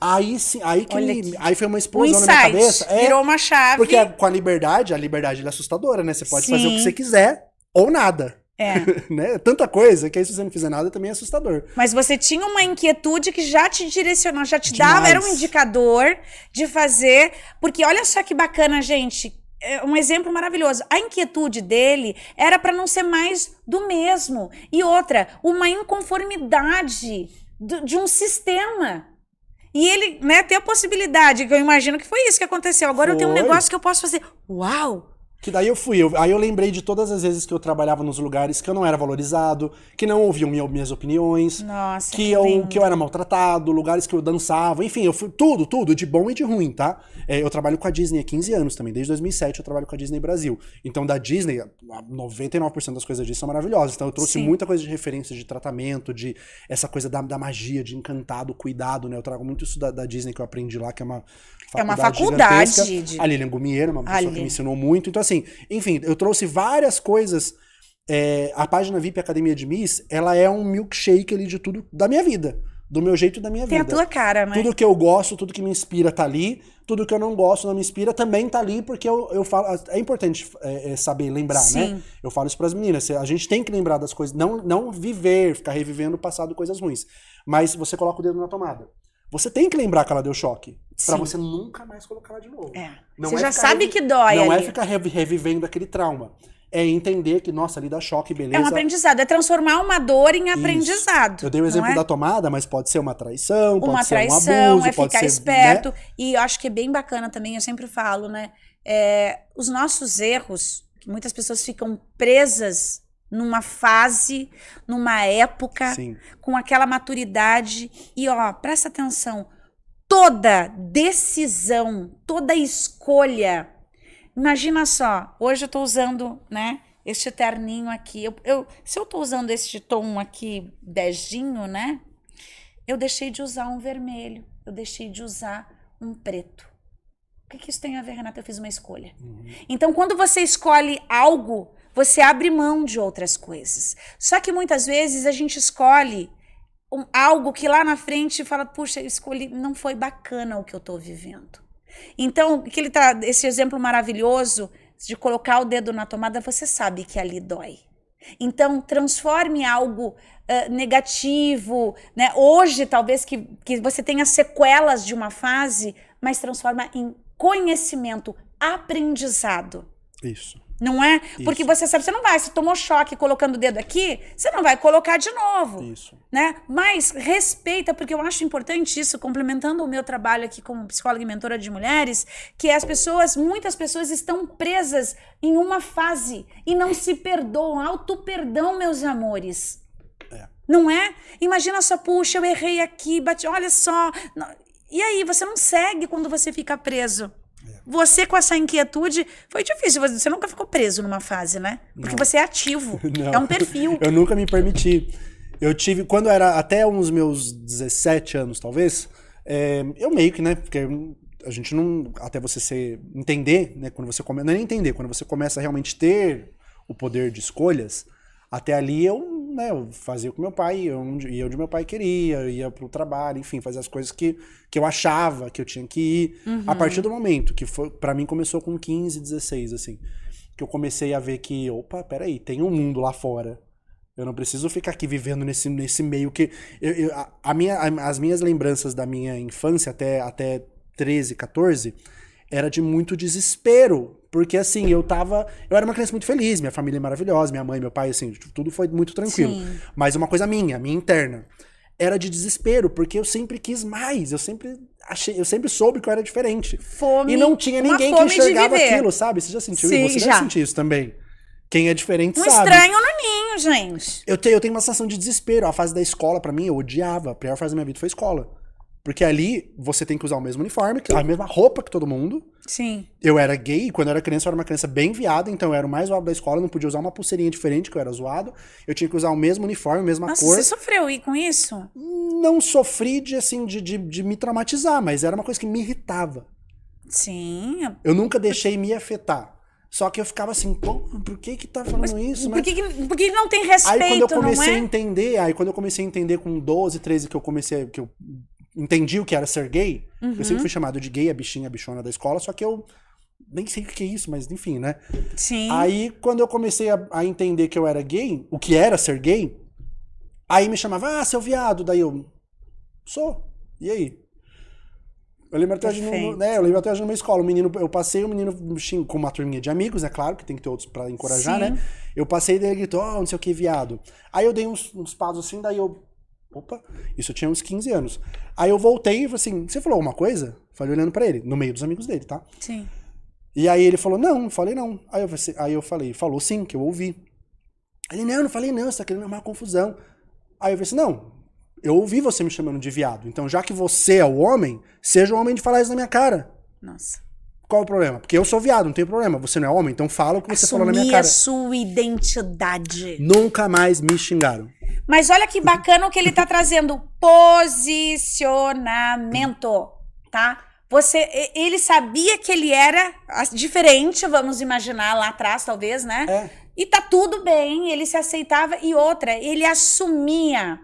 Aí sim, aí foi uma explosão na minha cabeça. Virou uma chave. Porque com a liberdade é assustadora, né? Você pode Sim. fazer o que você quiser ou nada. É. Né? Tanta coisa que aí se você não fizer nada também é assustador. Mas você tinha uma inquietude que já te direcionou, já te Demais. dava, era um indicador de fazer. Porque olha só que bacana, gente. É um exemplo maravilhoso. A inquietude dele era para não ser mais do mesmo. E outra, uma inconformidade de um sistema. E ele, né, tem a possibilidade, que eu imagino que foi isso que aconteceu. Agora eu tenho um Foi. negócio que eu posso fazer. Uau! Que daí eu fui, aí eu lembrei de todas as vezes que eu trabalhava nos lugares que eu não era valorizado, que não ouviam minhas opiniões, Nossa, que eu era maltratado, lugares que eu dançava, enfim, eu fui tudo, de bom e de ruim, tá? Eu trabalho com a Disney há 15 anos também, desde 2007 eu trabalho com a Disney Brasil. Então da Disney, 99% das coisas da Disney são maravilhosas, então eu trouxe Sim. muita coisa de referência, de tratamento, de essa coisa da magia, de encantado, cuidado, né? Eu trago muito isso da Disney que eu aprendi lá, que é uma faculdade gigantesca. A Lilian Gumiero, uma pessoa que me ensinou muito. Então, assim, enfim, eu trouxe várias coisas. A página VIP Academia de Miss, ela é um milkshake ali de tudo da minha vida. Do meu jeito da minha Tem vida. a tua cara, né? Tudo que eu gosto, tudo que me inspira tá ali. Tudo que eu não gosto, não me inspira, também tá ali, porque eu falo. É importante saber lembrar, Sim. né? Eu falo isso pras meninas. A gente tem que lembrar das coisas. Não viver, ficar revivendo o passado, coisas ruins. Mas você coloca o dedo na tomada. Você tem que lembrar que ela deu choque. Pra Sim. você nunca mais colocar ela de novo. Não Você é já ficar sabe que dói Não ali. é ficar revivendo aquele trauma. É entender que, nossa, ali dá choque, beleza. É um aprendizado, é transformar uma dor em aprendizado. Eu dei o exemplo não é? da tomada, mas pode ser uma traição, Uma pode ser um traição, abuso, é pode ficar ser, esperto. né? E eu acho que é bem bacana também, eu sempre falo, né? Os nossos erros, que muitas pessoas ficam presas numa fase, numa época, Sim. com aquela maturidade. E ó, presta atenção, toda decisão, toda escolha. Imagina só, hoje eu tô usando, né, este terninho aqui. Se eu tô usando este tom aqui, beijinho, né, eu deixei de usar um vermelho, eu deixei de usar um preto. O que isso tem a ver, Renata? Eu fiz uma escolha. Então, quando você escolhe algo, você abre mão de outras coisas. Só que muitas vezes a gente escolhe algo que lá na frente fala, puxa, eu escolhi, não foi bacana o que eu tô vivendo. Então, esse exemplo maravilhoso de colocar o dedo na tomada, você sabe que ali dói. Então, transforme algo negativo, né? Hoje, talvez que você tenha sequelas de uma fase, mas transforma em conhecimento, aprendizado. Isso. Não é? Porque você sabe, você tomou choque colocando o dedo aqui, você não vai colocar de novo. Isso. Né? Mas respeita, porque eu acho importante isso, complementando o meu trabalho aqui como psicóloga e mentora de mulheres, que muitas pessoas estão presas em uma fase e não se perdoam. Auto-perdão, meus amores. Não é? Imagina só, puxa, eu errei aqui, bati, olha só. E aí, você não segue quando você fica preso. Você com essa inquietude, foi difícil, você nunca ficou preso numa fase, né? Porque você é ativo, é um perfil. Eu nunca me permiti. Eu tive, quando era até uns meus 17 anos, talvez, eu meio que, né, porque a gente não, até você entender, né, quando você começa, não é nem entender, quando você começa a realmente ter o poder de escolhas, até ali eu fazia o que meu pai, ia onde meu pai queria, eu ia pro trabalho, enfim, fazia as coisas que eu achava que eu tinha que ir. A partir do momento que foi, pra mim começou com 15, 16, assim, que eu comecei a ver que, opa, peraí, tem um mundo lá fora. Eu não preciso ficar aqui vivendo nesse meio que... as minhas lembranças da minha infância até 13, 14, era de muito desespero. Porque, assim, eu era uma criança muito feliz, minha família é maravilhosa, minha mãe, meu pai, assim, tudo foi muito tranquilo. Sim. Mas uma coisa minha interna, era de desespero, porque eu sempre quis mais, eu sempre soube que eu era diferente. Fome, e não tinha ninguém que enxergava aquilo, sabe? Você já sentiu isso? Você deve sentir isso também. Quem é diferente sabe. Estranho no ninho, gente. Eu tenho uma sensação de desespero. A fase da escola, pra mim, eu odiava. A pior fase da minha vida foi a escola. Porque ali, você tem que usar o mesmo uniforme, a mesma roupa que todo mundo. Sim. Eu era gay, quando eu era criança, eu era uma criança bem viada, então eu era o mais zoado da escola, eu não podia usar uma pulseirinha diferente, que eu era zoado. Eu tinha que usar o mesmo uniforme, a mesma cor. Você sofreu com isso? Não sofri de me traumatizar, mas era uma coisa que me irritava. Sim. Eu nunca deixei me afetar. Só que eu ficava assim, pô, por que tá falando isso? Por que não tem respeito, aí quando eu comecei não é? quando eu comecei a entender com 12, 13, que eu entendi o que era ser gay, eu sempre fui chamado de gay, a bichinha, a bichona da escola, só que eu nem sei o que é isso, mas enfim, né? Sim. Aí, quando eu comecei a entender que eu era gay, o que era ser gay, aí me chamava, seu viado, daí eu, sou, e aí? Eu lembro até hoje numa escola, eu passei, o menino com uma turminha de amigos, é claro, que tem que ter outros pra encorajar, né? Eu passei, daí ele gritou, não sei o que, viado. Aí eu dei uns passos assim, daí eu, opa, isso eu tinha uns 15 anos. Aí eu voltei e falei assim, você falou alguma coisa? Falei olhando pra ele, no meio dos amigos dele, tá? Sim. E aí ele falou, não falei não. Aí eu falei, falou sim, que eu ouvi. Ele, não falei não, você tá querendo arrumar confusão. Aí eu falei assim, não, eu ouvi você me chamando de viado, então já que você é o homem, seja o homem de falar isso na minha cara. Nossa. Qual é o problema? Porque eu sou viado, não tem problema, você não é homem, então fala o que você falou na minha cara. Assumir a sua identidade. Nunca mais me xingaram. Mas olha que bacana o que ele tá trazendo. Posicionamento, tá? Ele sabia que ele era diferente, vamos imaginar, lá atrás, talvez, né? E tá tudo bem, ele se aceitava. E outra, ele assumia,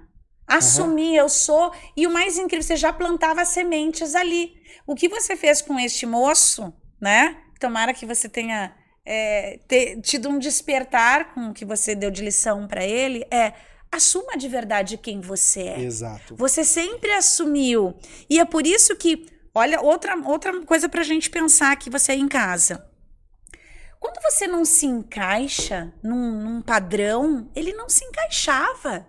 eu sou. E o mais incrível, você já plantava sementes ali. O que você fez com este moço, né? Tomara que você tenha tido um despertar com o que você deu de lição pra ele, assuma de verdade quem você é. Exato. Você sempre assumiu. E é por isso que, olha, outra coisa pra gente pensar aqui, você aí em casa. Quando você não se encaixa num padrão, ele não se encaixava.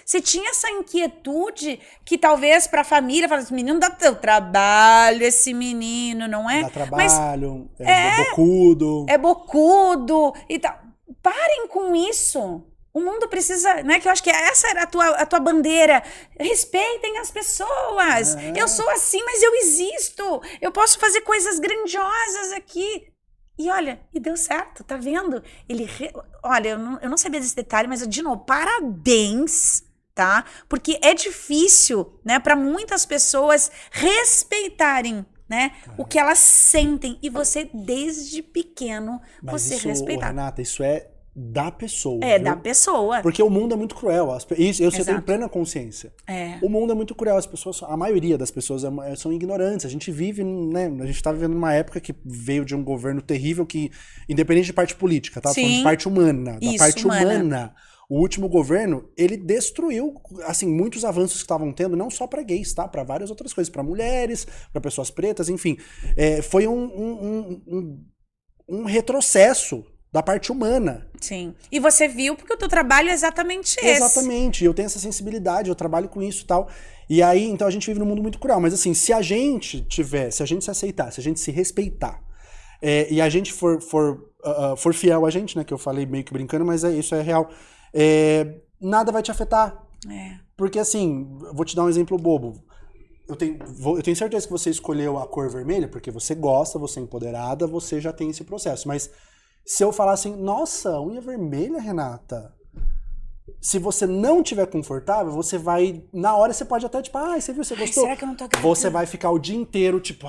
Você tinha essa inquietude que talvez pra família, fala assim, menino dá teu trabalho, esse menino, não é? Dá trabalho, é bocudo. É bocudo e tal. Parem com isso. O mundo precisa, né? Que eu acho que essa era a tua bandeira. Respeitem as pessoas. Eu sou assim, mas eu existo. Eu posso fazer coisas grandiosas aqui. E olha, e deu certo, tá vendo? Olha, eu não sabia desse detalhe, mas de novo, parabéns, tá? Porque é difícil, né, para muitas pessoas respeitarem, né, o que elas sentem. E você, desde pequeno, mas você isso, respeitar. Renata, isso é da pessoa. É, viu? da pessoa. Porque o mundo é muito cruel. Isso eu tenho Exato. plena consciência. É. O mundo é muito cruel. As pessoas, a maioria das pessoas são ignorantes. A gente vive, né? A gente tá vivendo numa época que veio de um governo terrível que, independente de parte política, tá? Sim. Falando de parte humana. Da Isso, parte humana. humana. O último governo, ele destruiu, assim, muitos avanços que estavam tendo, não só pra gays, tá? Pra várias outras coisas. Pra mulheres, pra pessoas pretas, enfim. Foi um retrocesso da parte humana. Sim. E você viu porque o teu trabalho é exatamente esse. Exatamente. Eu tenho essa sensibilidade, eu trabalho com isso e tal. E aí, então a gente vive num mundo muito cruel. Mas assim, se a gente se aceitar, se a gente se respeitar, e a gente for fiel a gente, né? Que eu falei meio que brincando, mas isso é real. Nada vai te afetar. Porque assim, vou te dar um exemplo bobo. Eu tenho certeza que você escolheu a cor vermelha porque você gosta, você é empoderada, você já tem esse processo. Mas se eu falar assim, nossa, unha vermelha, Renata, se você não estiver confortável, você vai, na hora você pode até, tipo, você viu, você gostou? Será que eu não tô acreditando? Você vai ficar o dia inteiro, tipo,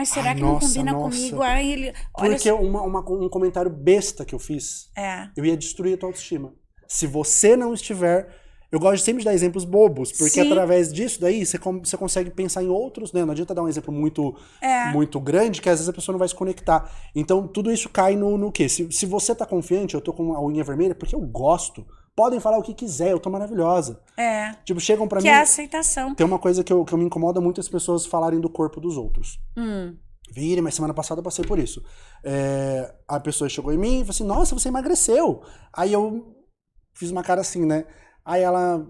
será que não combina comigo? Olha, porque um comentário besta que eu fiz, eu ia destruir a tua autoestima. Se você não estiver... Eu gosto sempre de dar exemplos bobos, porque através disso daí você consegue pensar em outros, né? Não adianta dar um exemplo muito grande, que às vezes a pessoa não vai se conectar. Então, tudo isso cai no quê? Se você tá confiante, eu tô com a unha vermelha, porque eu gosto. Podem falar o que quiser, eu tô maravilhosa. Tipo, chegam pra mim... Que é a aceitação. Tem uma coisa que me incomoda muito, as pessoas falarem do corpo dos outros. Virem, mas semana passada eu passei por isso. A pessoa chegou em mim e falou assim, nossa, você emagreceu. Aí eu fiz uma cara assim, né? Aí ela,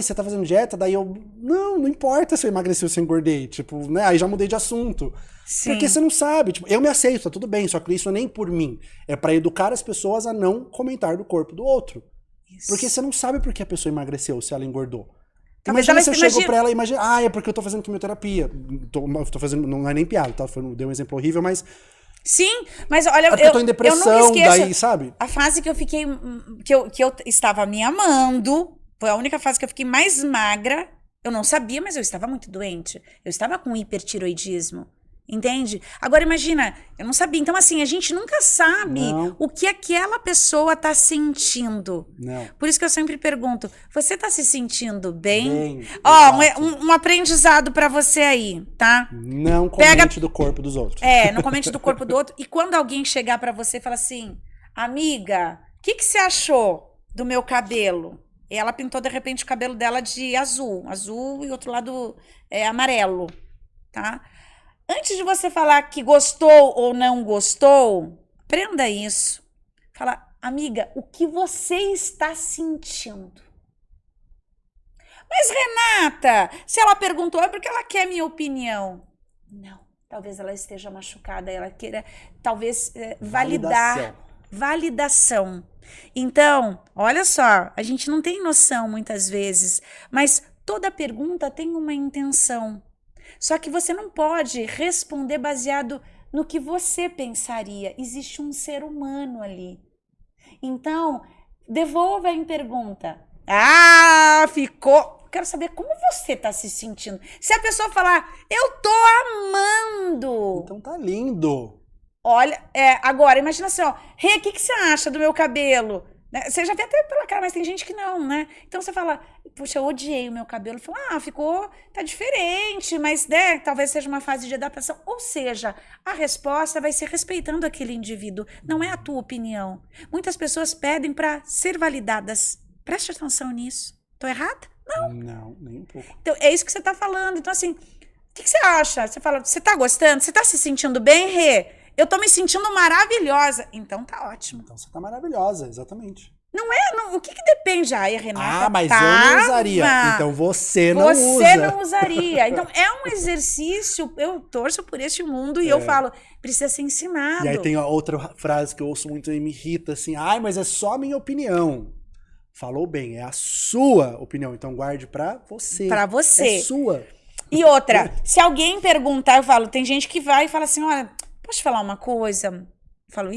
você tá fazendo dieta? Daí eu, não importa se eu emagreci ou se eu engordei, tipo, né? Aí já mudei de assunto. Sim. Porque você não sabe, tipo, eu me aceito, tá tudo bem, só que isso nem por mim. É pra educar as pessoas a não comentar do corpo do outro. Isso. Porque você não sabe por que a pessoa emagreceu, se ela engordou. Talvez Imagina se eu chego pra ela e imagina, é porque eu tô fazendo quimioterapia. Tô fazendo, não é nem piada, tá? Dei um exemplo horrível, mas... Sim, mas olha, eu tô em depressão, eu nunca esqueço daí, sabe? a fase que eu fiquei, que eu estava me amando, foi a única fase que eu fiquei mais magra. Eu não sabia, mas eu estava muito doente. Eu estava com hipertiroidismo, entende? Agora imagina, eu não sabia. Então assim, a gente nunca sabe o que aquela pessoa tá sentindo. Não. Por isso que eu sempre pergunto, você tá se sentindo bem? Ó, um aprendizado pra você aí, tá? Não comente do corpo dos outros. Não comente do corpo do outro. E quando alguém chegar pra você e falar assim, amiga, o que você achou do meu cabelo? E ela pintou, de repente, o cabelo dela de azul e outro lado amarelo, tá? Antes de você falar que gostou ou não gostou, aprenda isso. Fala, amiga, o que você está sentindo? Mas, Renata, se ela perguntou, é porque ela quer minha opinião. Não, talvez ela esteja machucada, ela queira, talvez, validar. Validação. Então, olha só, a gente não tem noção muitas vezes, mas toda pergunta tem uma intenção. Só que você não pode responder baseado no que você pensaria. Existe um ser humano ali. Então, devolva em pergunta. Ficou... Quero saber como você tá se sentindo. Se a pessoa falar, eu tô amando. Então tá lindo. Olha, agora, imagina assim, Rê, o que você acha do meu cabelo? Você já vê até pela cara, mas tem gente que não, né? Então você fala, puxa, eu odiei o meu cabelo. Fala, tá diferente, mas talvez seja uma fase de adaptação. Ou seja, a resposta vai ser respeitando aquele indivíduo, não é a tua opinião. Muitas pessoas pedem para ser validadas. Preste atenção nisso. Tô errada? Não, nem um pouco. Então, é isso que você tá falando. Então, assim, o que você acha? Você fala, você tá gostando? Você tá se sentindo bem, Rê? Eu tô me sentindo maravilhosa. Então tá ótimo. Então você tá maravilhosa, exatamente. Não é? O que depende? Renata, mas eu não usaria. Então você não usa. Você não usaria. Então é um exercício, eu torço por este mundo e eu falo, precisa ser ensinado. E aí tem outra frase que eu ouço muito e me irrita, assim, mas é só a minha opinião. Falou bem, é a sua opinião. Então guarde pra você. Pra você. É sua. E outra, se alguém perguntar, eu falo, tem gente que vai e fala assim, olha, posso te falar uma coisa? Eu falo,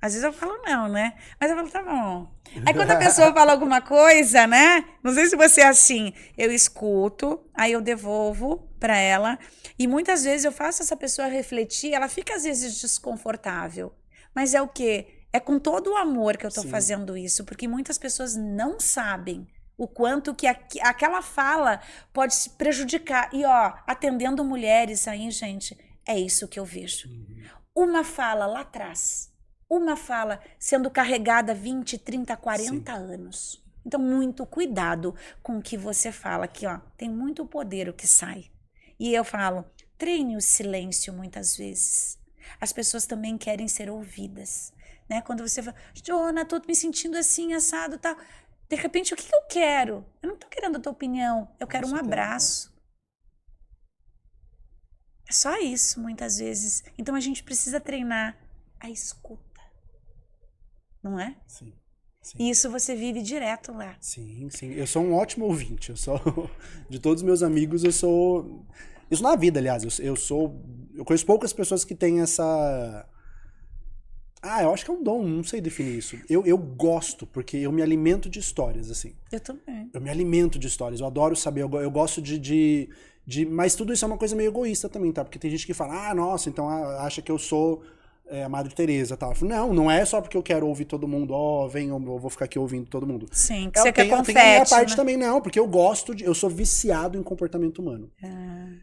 às vezes eu falo não, né? Mas eu falo, tá bom. Aí quando a pessoa fala alguma coisa, né? Não sei se você é assim, eu escuto, aí eu devolvo pra ela. E muitas vezes eu faço essa pessoa refletir, ela fica às vezes desconfortável. Mas é o quê? É com todo o amor que eu tô Sim. fazendo isso, porque muitas pessoas não sabem o quanto que aquela fala pode se prejudicar. E ó, atendendo mulheres aí, gente, é isso que eu vejo. Uma fala lá atrás, uma fala sendo carregada 20, 30, 40 anos. Então, muito cuidado com o que você fala. Aqui, ó, tem muito poder o que sai. E eu falo, treine o silêncio muitas vezes. As pessoas também querem ser ouvidas, né? Quando você fala, Jona, tô me sentindo assim, assado, tal. De repente, o que eu quero? Eu não tô querendo a tua opinião, eu quero um abraço. É só isso, muitas vezes. Então, a gente precisa treinar a escuta. Não é? Sim. Sim. E isso você vive direto lá. Sim, sim. Eu sou um ótimo ouvinte. Eu sou de todos os meus amigos, eu sou isso na vida, aliás. Eu conheço poucas pessoas que têm essa. Eu acho que é um dom, não sei definir isso. Eu gosto, porque eu me alimento de histórias, assim. Eu também. Eu me alimento de histórias. Eu adoro saber. Eu gosto mas tudo isso é uma coisa meio egoísta também, tá? Porque tem gente que fala, nossa, então acha que eu sou a Madre Teresa, tá? Não é só porque eu quero ouvir todo mundo, eu vou ficar aqui ouvindo todo mundo. Sim, que você quer confete, tem a minha parte né? também, não, porque eu sou viciado em comportamento humano.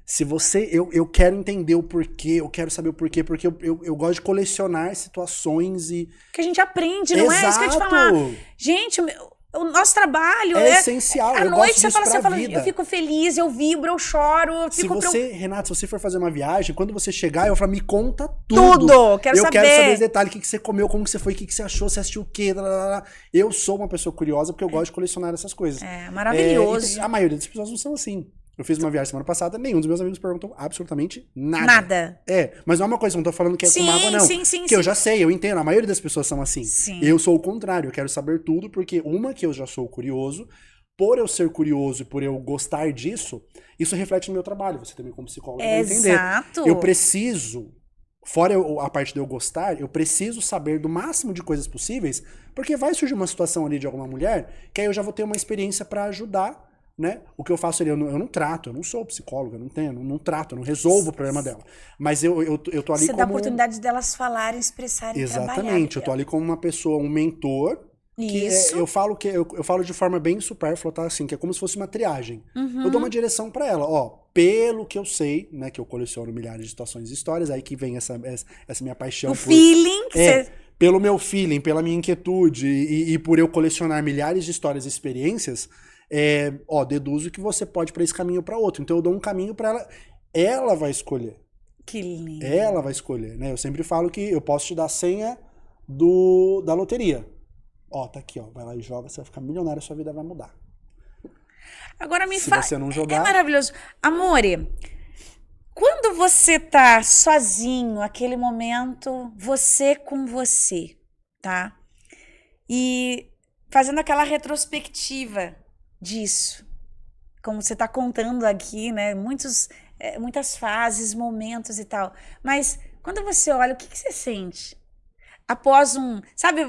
Se eu quero entender o porquê, eu quero saber o porquê, porque eu gosto de colecionar situações e... Que a gente aprende, não é isso que eu ia te falar. Gente, o nosso trabalho é essencial. À noite você fala, eu fico feliz, eu vibro, eu choro. Renato, se você for fazer uma viagem, quando você chegar, eu falo, me conta tudo. Quero saber os detalhes, o que você comeu, como que você foi, o que você achou, você assistiu o quê. Eu sou uma pessoa curiosa porque eu gosto de colecionar essas coisas. É maravilhoso. A maioria das pessoas não são assim. Eu fiz uma viagem semana passada, nenhum dos meus amigos perguntou absolutamente nada. Nada. Mas não é uma coisa, não tô falando que é com mágoa, não. Sim. Eu já sei, eu entendo, a maioria das pessoas são assim. Sim. Eu sou o contrário, eu quero saber tudo, porque que eu já sou curioso, por eu ser curioso e por eu gostar disso, isso reflete no meu trabalho, você também como psicólogo vai entender. Exato. Eu preciso, fora a parte de eu gostar, eu preciso saber do máximo de coisas possíveis, porque vai surgir uma situação ali de alguma mulher, que aí eu já vou ter uma experiência pra ajudar, né? O que eu faço ali, eu não trato, eu não sou psicólogo, eu não trato, eu não resolvo o problema dela. Mas eu tô ali Você dá a oportunidade delas falarem, expressarem, Exatamente, eu tô ali como uma pessoa, um mentor, que eu falo de forma bem supérflua, tá? Assim, que é como se fosse uma triagem. Eu dou uma direção pra ela, pelo que eu sei, né, que eu coleciono milhares de situações e histórias, aí que vem essa minha paixão feeling que você... pelo meu feeling, pela minha inquietude e por eu colecionar milhares de histórias e experiências, deduzo que você pode ir pra esse caminho ou pra outro. Então eu dou um caminho pra ela, ela vai escolher. Que lindo. Ela vai escolher, né? Eu sempre falo que eu posso te dar a senha da loteria. Tá aqui, vai lá e joga, você vai ficar milionário, sua vida vai mudar. Agora Se você não jogar... É maravilhoso. Amore, quando você tá sozinho, aquele momento, você com você, tá? E fazendo aquela retrospectiva disso, como você tá contando aqui, né? Muitas fases, momentos e tal. Mas quando você olha, o que você sente? Após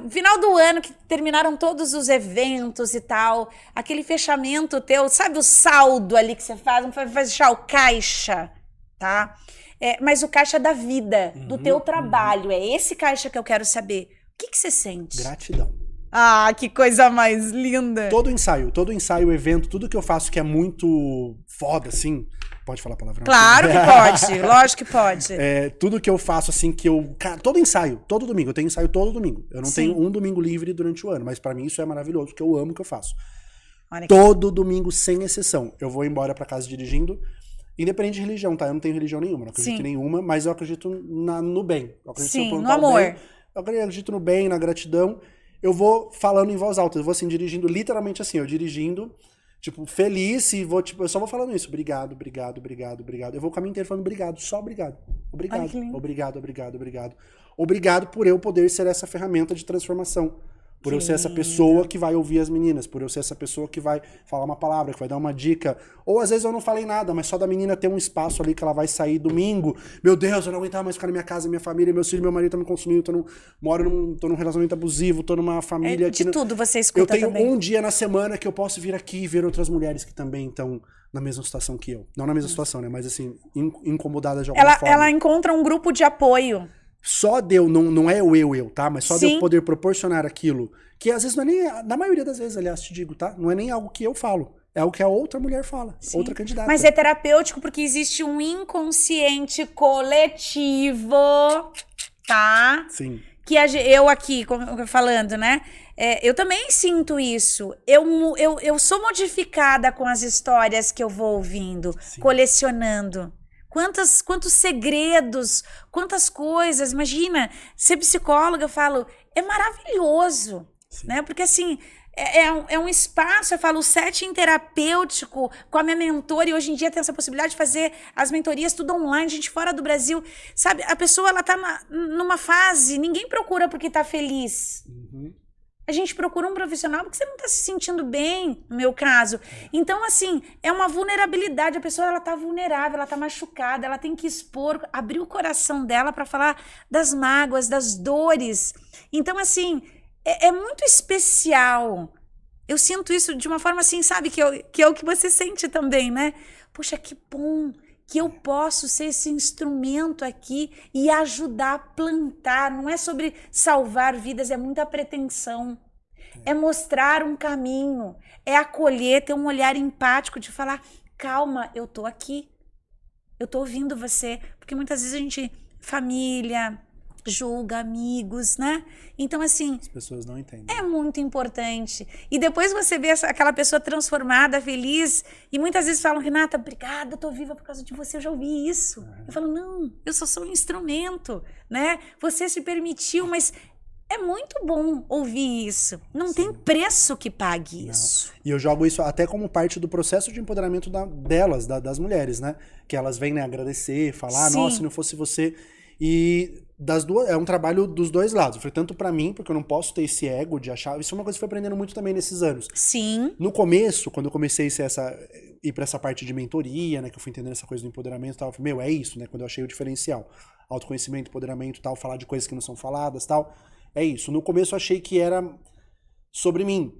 final do ano que terminaram todos os eventos e tal, aquele fechamento teu, sabe o saldo ali que você faz, não faz fechar o caixa, tá? Mas o caixa da vida, do teu trabalho, é esse caixa que eu quero saber. O que você sente? Gratidão. Ah, que coisa mais linda. Todo ensaio, evento, tudo que eu faço que é muito foda, assim... Pode falar palavrão? Claro que pode, lógico que pode. Tudo que eu faço, assim, todo ensaio, todo domingo, eu tenho ensaio todo domingo. Eu não tenho um domingo livre durante o ano, mas pra mim isso é maravilhoso, porque eu amo o que eu faço. Todo domingo, sem exceção, eu vou embora pra casa dirigindo, independente de religião, tá? Eu não tenho religião nenhuma, não acredito em nenhuma, mas eu acredito no bem. Eu acredito no amor. Bem, eu acredito no bem, na gratidão. Eu vou falando em voz alta, eu vou assim, dirigindo, literalmente assim, eu dirigindo, tipo, feliz e vou, tipo, eu só vou falando isso. Obrigado, obrigado, obrigado, obrigado. Eu vou o caminho inteiro falando obrigado, só obrigado. Obrigado, obrigado, obrigado, obrigado. Obrigado por eu poder ser essa ferramenta de transformação. Por eu ser essa pessoa que vai ouvir as meninas, por eu ser essa pessoa que vai falar uma palavra, que vai dar uma dica. Ou às vezes eu não falei nada, mas só da menina ter um espaço ali que ela vai sair domingo. Meu Deus, eu não aguentava mais ficar na minha casa, minha família, meus filhos, meu marido estão me consumindo, tô num relacionamento abusivo, tô numa família... tudo você escuta Eu tenho também. um dia na semana que eu posso vir aqui e ver outras mulheres que também estão na mesma situação que eu. Não na mesma situação, né? Mas assim, incomodadas de alguma forma. Ela encontra um grupo de apoio. só de eu, não é o eu, tá? Mas só de Sim. eu poder proporcionar aquilo, que às vezes não é nem, na maioria das vezes, aliás, te digo, tá? Não é nem algo que eu falo, é algo que a outra mulher fala, Sim. outra candidata. Mas é terapêutico porque existe um inconsciente coletivo, tá? Sim. Que eu aqui, falando, né? Eu também sinto isso. Eu sou modificada com as histórias que eu vou ouvindo, Sim. colecionando. Quantos segredos, quantas coisas. Imagina, ser psicóloga, eu falo, é maravilhoso, né? Porque assim, é um espaço, eu falo, o setting terapêutico com a minha mentora, e hoje em dia tem essa possibilidade de fazer as mentorias tudo online, gente fora do Brasil, sabe? A pessoa, ela tá numa fase, ninguém procura porque tá feliz. Uhum. A gente procura um profissional porque você não tá se sentindo bem, no meu caso. Então, assim, é uma vulnerabilidade. A pessoa, ela tá vulnerável, ela tá machucada, ela tem que expor, abrir o coração dela para falar das mágoas, das dores. Então, assim, é muito especial. Eu sinto isso de uma forma assim, sabe? Que é o que você sente também, né? Poxa, que bom que eu posso ser esse instrumento aqui e ajudar a plantar. Não é sobre salvar vidas, é muita pretensão. É mostrar um caminho, é acolher, ter um olhar empático de falar, calma, eu tô aqui, eu tô ouvindo você. Porque muitas vezes a gente, família, julga, amigos, né? Então, assim... As pessoas não entendem. É muito importante. E depois você vê aquela pessoa transformada, feliz, e muitas vezes falam, Renata, obrigada, eu tô viva por causa de você, eu já ouvi isso. Eu falo, não, eu sou um instrumento, né? Você se permitiu, mas é muito bom ouvir isso. Não tem preço que pague isso. E eu jogo isso até como parte do processo de empoderamento delas, das mulheres, né? Que elas vêm, né, agradecer, falar, nossa, se não fosse você... E das duas, é um trabalho dos dois lados. Foi tanto pra mim, porque eu não posso ter esse ego de achar... Isso é uma coisa que eu fui aprendendo muito também nesses anos. Sim. No começo, quando eu comecei a ir pra essa parte de mentoria, né? Que eu fui entendendo essa coisa do empoderamento e tal. Eu falei, meu, é isso, né? Quando eu achei o diferencial. Autoconhecimento, empoderamento e tal. Falar de coisas que não são faladas e tal. É isso. No começo eu achei que era sobre mim.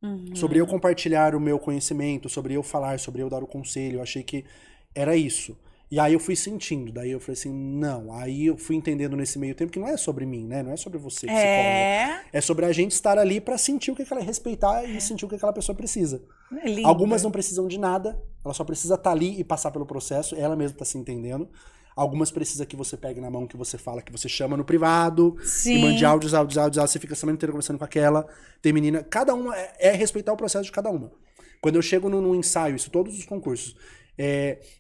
Uhum. Sobre eu compartilhar o meu conhecimento, sobre eu falar, sobre eu dar o conselho. Eu achei que era isso. E aí eu fui sentindo, daí eu falei assim, não, aí eu fui entendendo nesse meio tempo que não é sobre mim, né? Não é sobre você, psicóloga. É sobre a gente estar ali pra sentir o que ela respeitar e sentir o que aquela pessoa precisa. É lindo. Algumas não precisam de nada, ela só precisa estar ali e passar pelo processo, ela mesma tá se entendendo. Algumas precisam que você pegue na mão, que você fala, que você chama no privado, Sim. e mande áudios, você fica a semana inteira conversando com aquela. Tem menina, cada uma é respeitar o processo de cada uma. Quando eu chego num ensaio, isso todos os concursos,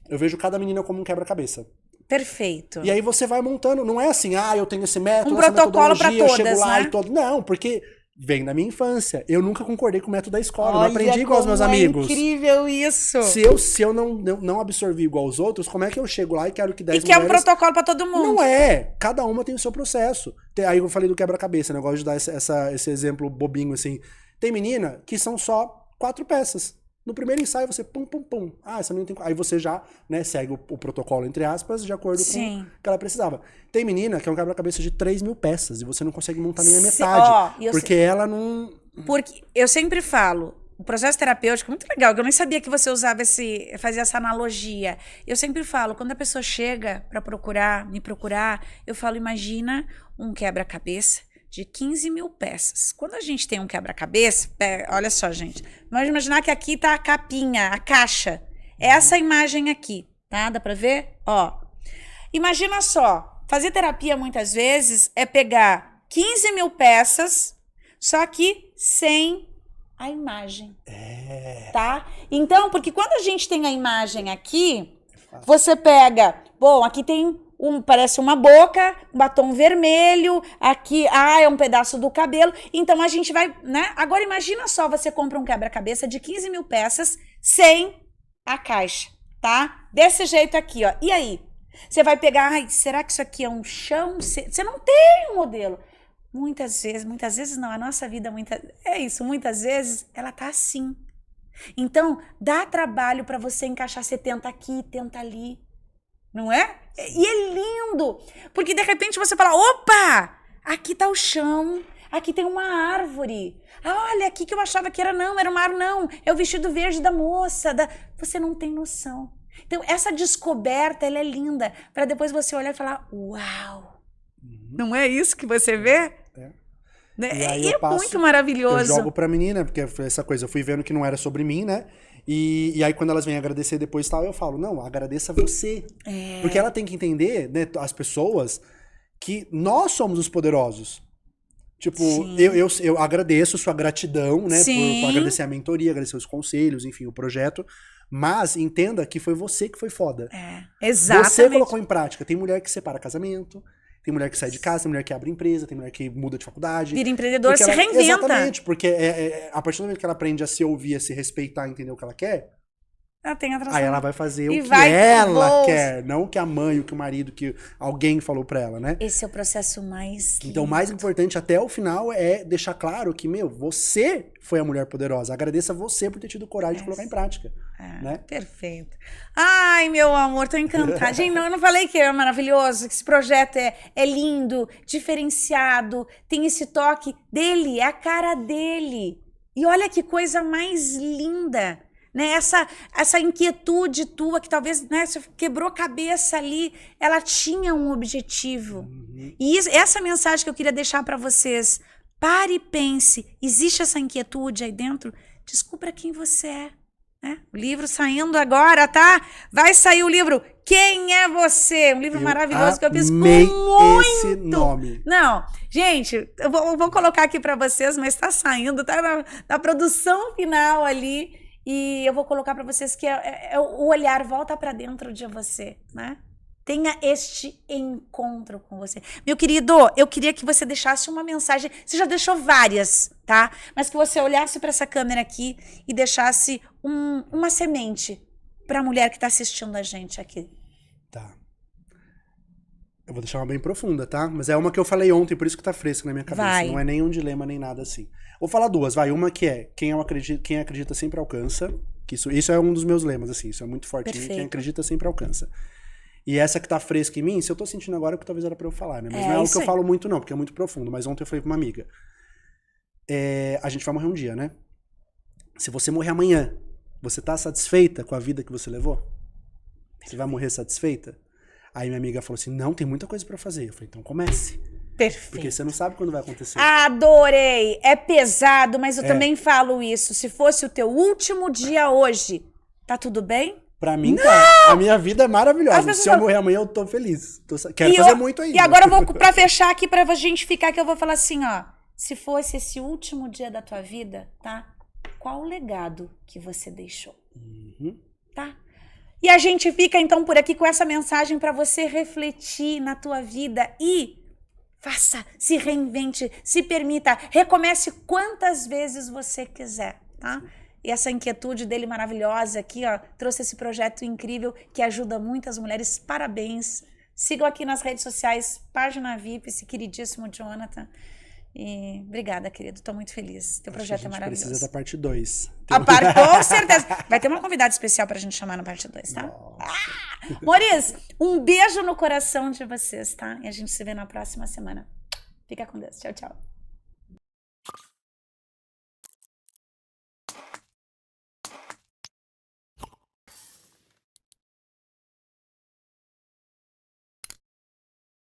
eu vejo cada menina como um quebra-cabeça. Perfeito. E aí você vai montando, não é assim, eu tenho esse método, Um essa protocolo pra metodologia, eu todas, chego lá né? e todo. Não, porque vem da minha infância. Eu nunca concordei com o método da escola, eu não aprendi igual aos meus amigos. É incrível isso. Se eu não absorvi igual aos outros, como é que eu chego lá e quero que 10 E que é um mulheres... protocolo pra todo mundo. Não é. Cada uma tem o seu processo. Aí eu falei do quebra-cabeça, né? Eu gosto de dar esse exemplo bobinho, assim. Tem menina que são só 4 peças. No primeiro ensaio você pum, pum, pum. Essa menina tem... Aí você já, né, segue o protocolo, entre aspas, de acordo com o que ela precisava. Tem menina que é um quebra-cabeça de 3.000 peças e você não consegue montar nem a metade. Porque ela não... Porque eu sempre falo, o processo terapêutico é muito legal, que eu nem sabia que você fazia essa analogia. Eu sempre falo, quando a pessoa chega pra me procurar, eu falo, imagina um quebra-cabeça de 15.000 peças. Quando a gente tem um quebra-cabeça, olha só, gente, vamos imaginar que aqui tá a capinha, a caixa. É essa imagem aqui, tá? Dá pra ver? Ó. Imagina só, fazer terapia muitas vezes é pegar 15.000 peças, só que sem a imagem. Tá? Então, porque quando a gente tem a imagem aqui, você pega, bom, aqui tem parece uma boca, um batom vermelho, aqui, é um pedaço do cabelo. Então a gente vai, né? Agora imagina só, você compra um quebra-cabeça de 15.000 peças sem a caixa, tá? Desse jeito aqui, ó. E aí? Você vai pegar, será que isso aqui é um chão? Você não tem um modelo. Muitas vezes não, a nossa vida muitas vezes ela tá assim. Então, dá trabalho para você encaixar, você tenta aqui, tenta ali. Não é? E é lindo, porque de repente você fala, opa, aqui tá o chão, aqui tem uma árvore. Olha, aqui que eu achava que era uma árvore, não, é o vestido verde da moça. Você não tem noção. Então, essa descoberta, ela é linda, para depois você olhar e falar, uau, Não é isso que você vê? E aí E eu é passo, muito maravilhoso. Eu jogo pra menina, porque foi essa coisa, eu fui vendo que não era sobre mim, né? E aí quando elas vêm agradecer depois e tal, eu falo, não, agradeça você. Porque ela tem que entender, né, as pessoas, que nós somos os poderosos. Tipo, eu agradeço sua gratidão, né? Por agradecer a mentoria, agradecer os conselhos, enfim, o projeto. Mas entenda que foi você que foi foda. Exatamente. Você colocou em prática. Tem mulher que separa casamento, tem mulher que sai de casa, tem mulher que abre empresa, tem mulher que muda de faculdade. Vira empreendedor, se reinventa. Exatamente, porque a partir do momento que ela aprende a se ouvir, a se respeitar, entender o que ela quer, ela tem atração. aí ela vai fazer o que ela quer, não o que a mãe, o que o marido, que alguém falou pra ela, né? Esse é o processo mais lindo. Então, o mais importante até o final é deixar claro que, você foi a mulher poderosa. Agradeça você por ter tido coragem de colocar em prática. Né? Perfeito. Ai, meu amor, tô encantada. Gente, eu não falei que é maravilhoso, que esse projeto é lindo, diferenciado, tem esse toque dele, é a cara dele. E olha que coisa mais linda. Né, essa inquietude tua, que talvez, né, você quebrou a cabeça ali, ela tinha um objetivo. E essa mensagem que eu queria deixar para vocês, pare e pense, existe essa inquietude aí dentro? Descubra quem você é. Né? O livro saindo agora, tá? Vai sair o livro Quem é Você? Um livro maravilhoso que eu fiz com muito... esse nome. Não, gente, eu vou colocar aqui para vocês, mas tá saindo, tá na produção final ali. E eu vou colocar para vocês que o olhar volta para dentro de você, né? Tenha este encontro com você. Meu querido, eu queria que você deixasse uma mensagem. Você já deixou várias, tá? Mas que você olhasse para essa câmera aqui e deixasse uma semente para a mulher que está assistindo a gente aqui. Tá. Eu vou deixar uma bem profunda, tá? Mas é uma que eu falei ontem, por isso que tá fresca na minha cabeça. Vai. Não é nem um dilema, nem nada assim. Vou falar duas, vai. Uma que é, quem acredita sempre alcança. Que isso é um dos meus lemas, assim. Isso é muito forte em mim. Quem acredita sempre alcança. E essa que tá fresca em mim, se eu tô sentindo agora, é porque talvez era pra eu falar, né? Mas não é algo que eu falo muito, não, porque é muito profundo. Mas ontem eu falei pra uma amiga. A gente vai morrer um dia, né? Se você morrer amanhã, você tá satisfeita com a vida que você levou? Você vai morrer satisfeita? Aí minha amiga falou assim, não, tem muita coisa pra fazer. Eu falei, então comece. Perfeito. Porque você não sabe quando vai acontecer. Adorei! É pesado, mas eu também falo isso. Se fosse o teu último dia hoje, tá tudo bem? Pra mim, tá. A minha vida é maravilhosa. Se eu morrer amanhã, eu tô feliz. Quero fazer muito ainda. E agora eu vou, pra fechar aqui, pra gente ficar aqui, eu vou falar assim, ó. Se fosse esse último dia da tua vida, tá? Qual o legado que você deixou? Tá? E a gente fica, então, por aqui com essa mensagem pra você refletir na tua vida e faça, se reinvente, se permita, recomece quantas vezes você quiser, tá? E essa inquietude dele maravilhosa aqui, ó, trouxe esse projeto incrível que ajuda muitas mulheres. Parabéns. Sigam aqui nas redes sociais, página VIP, esse queridíssimo Jonathan. E obrigada, querido. Tô muito feliz. Teu projeto é maravilhoso. Precisa da parte 2. Com certeza. Vai ter uma convidada especial pra gente chamar na parte 2, tá? Maurício, um beijo no coração de vocês, tá? E a gente se vê na próxima semana. Fica com Deus. Tchau, tchau.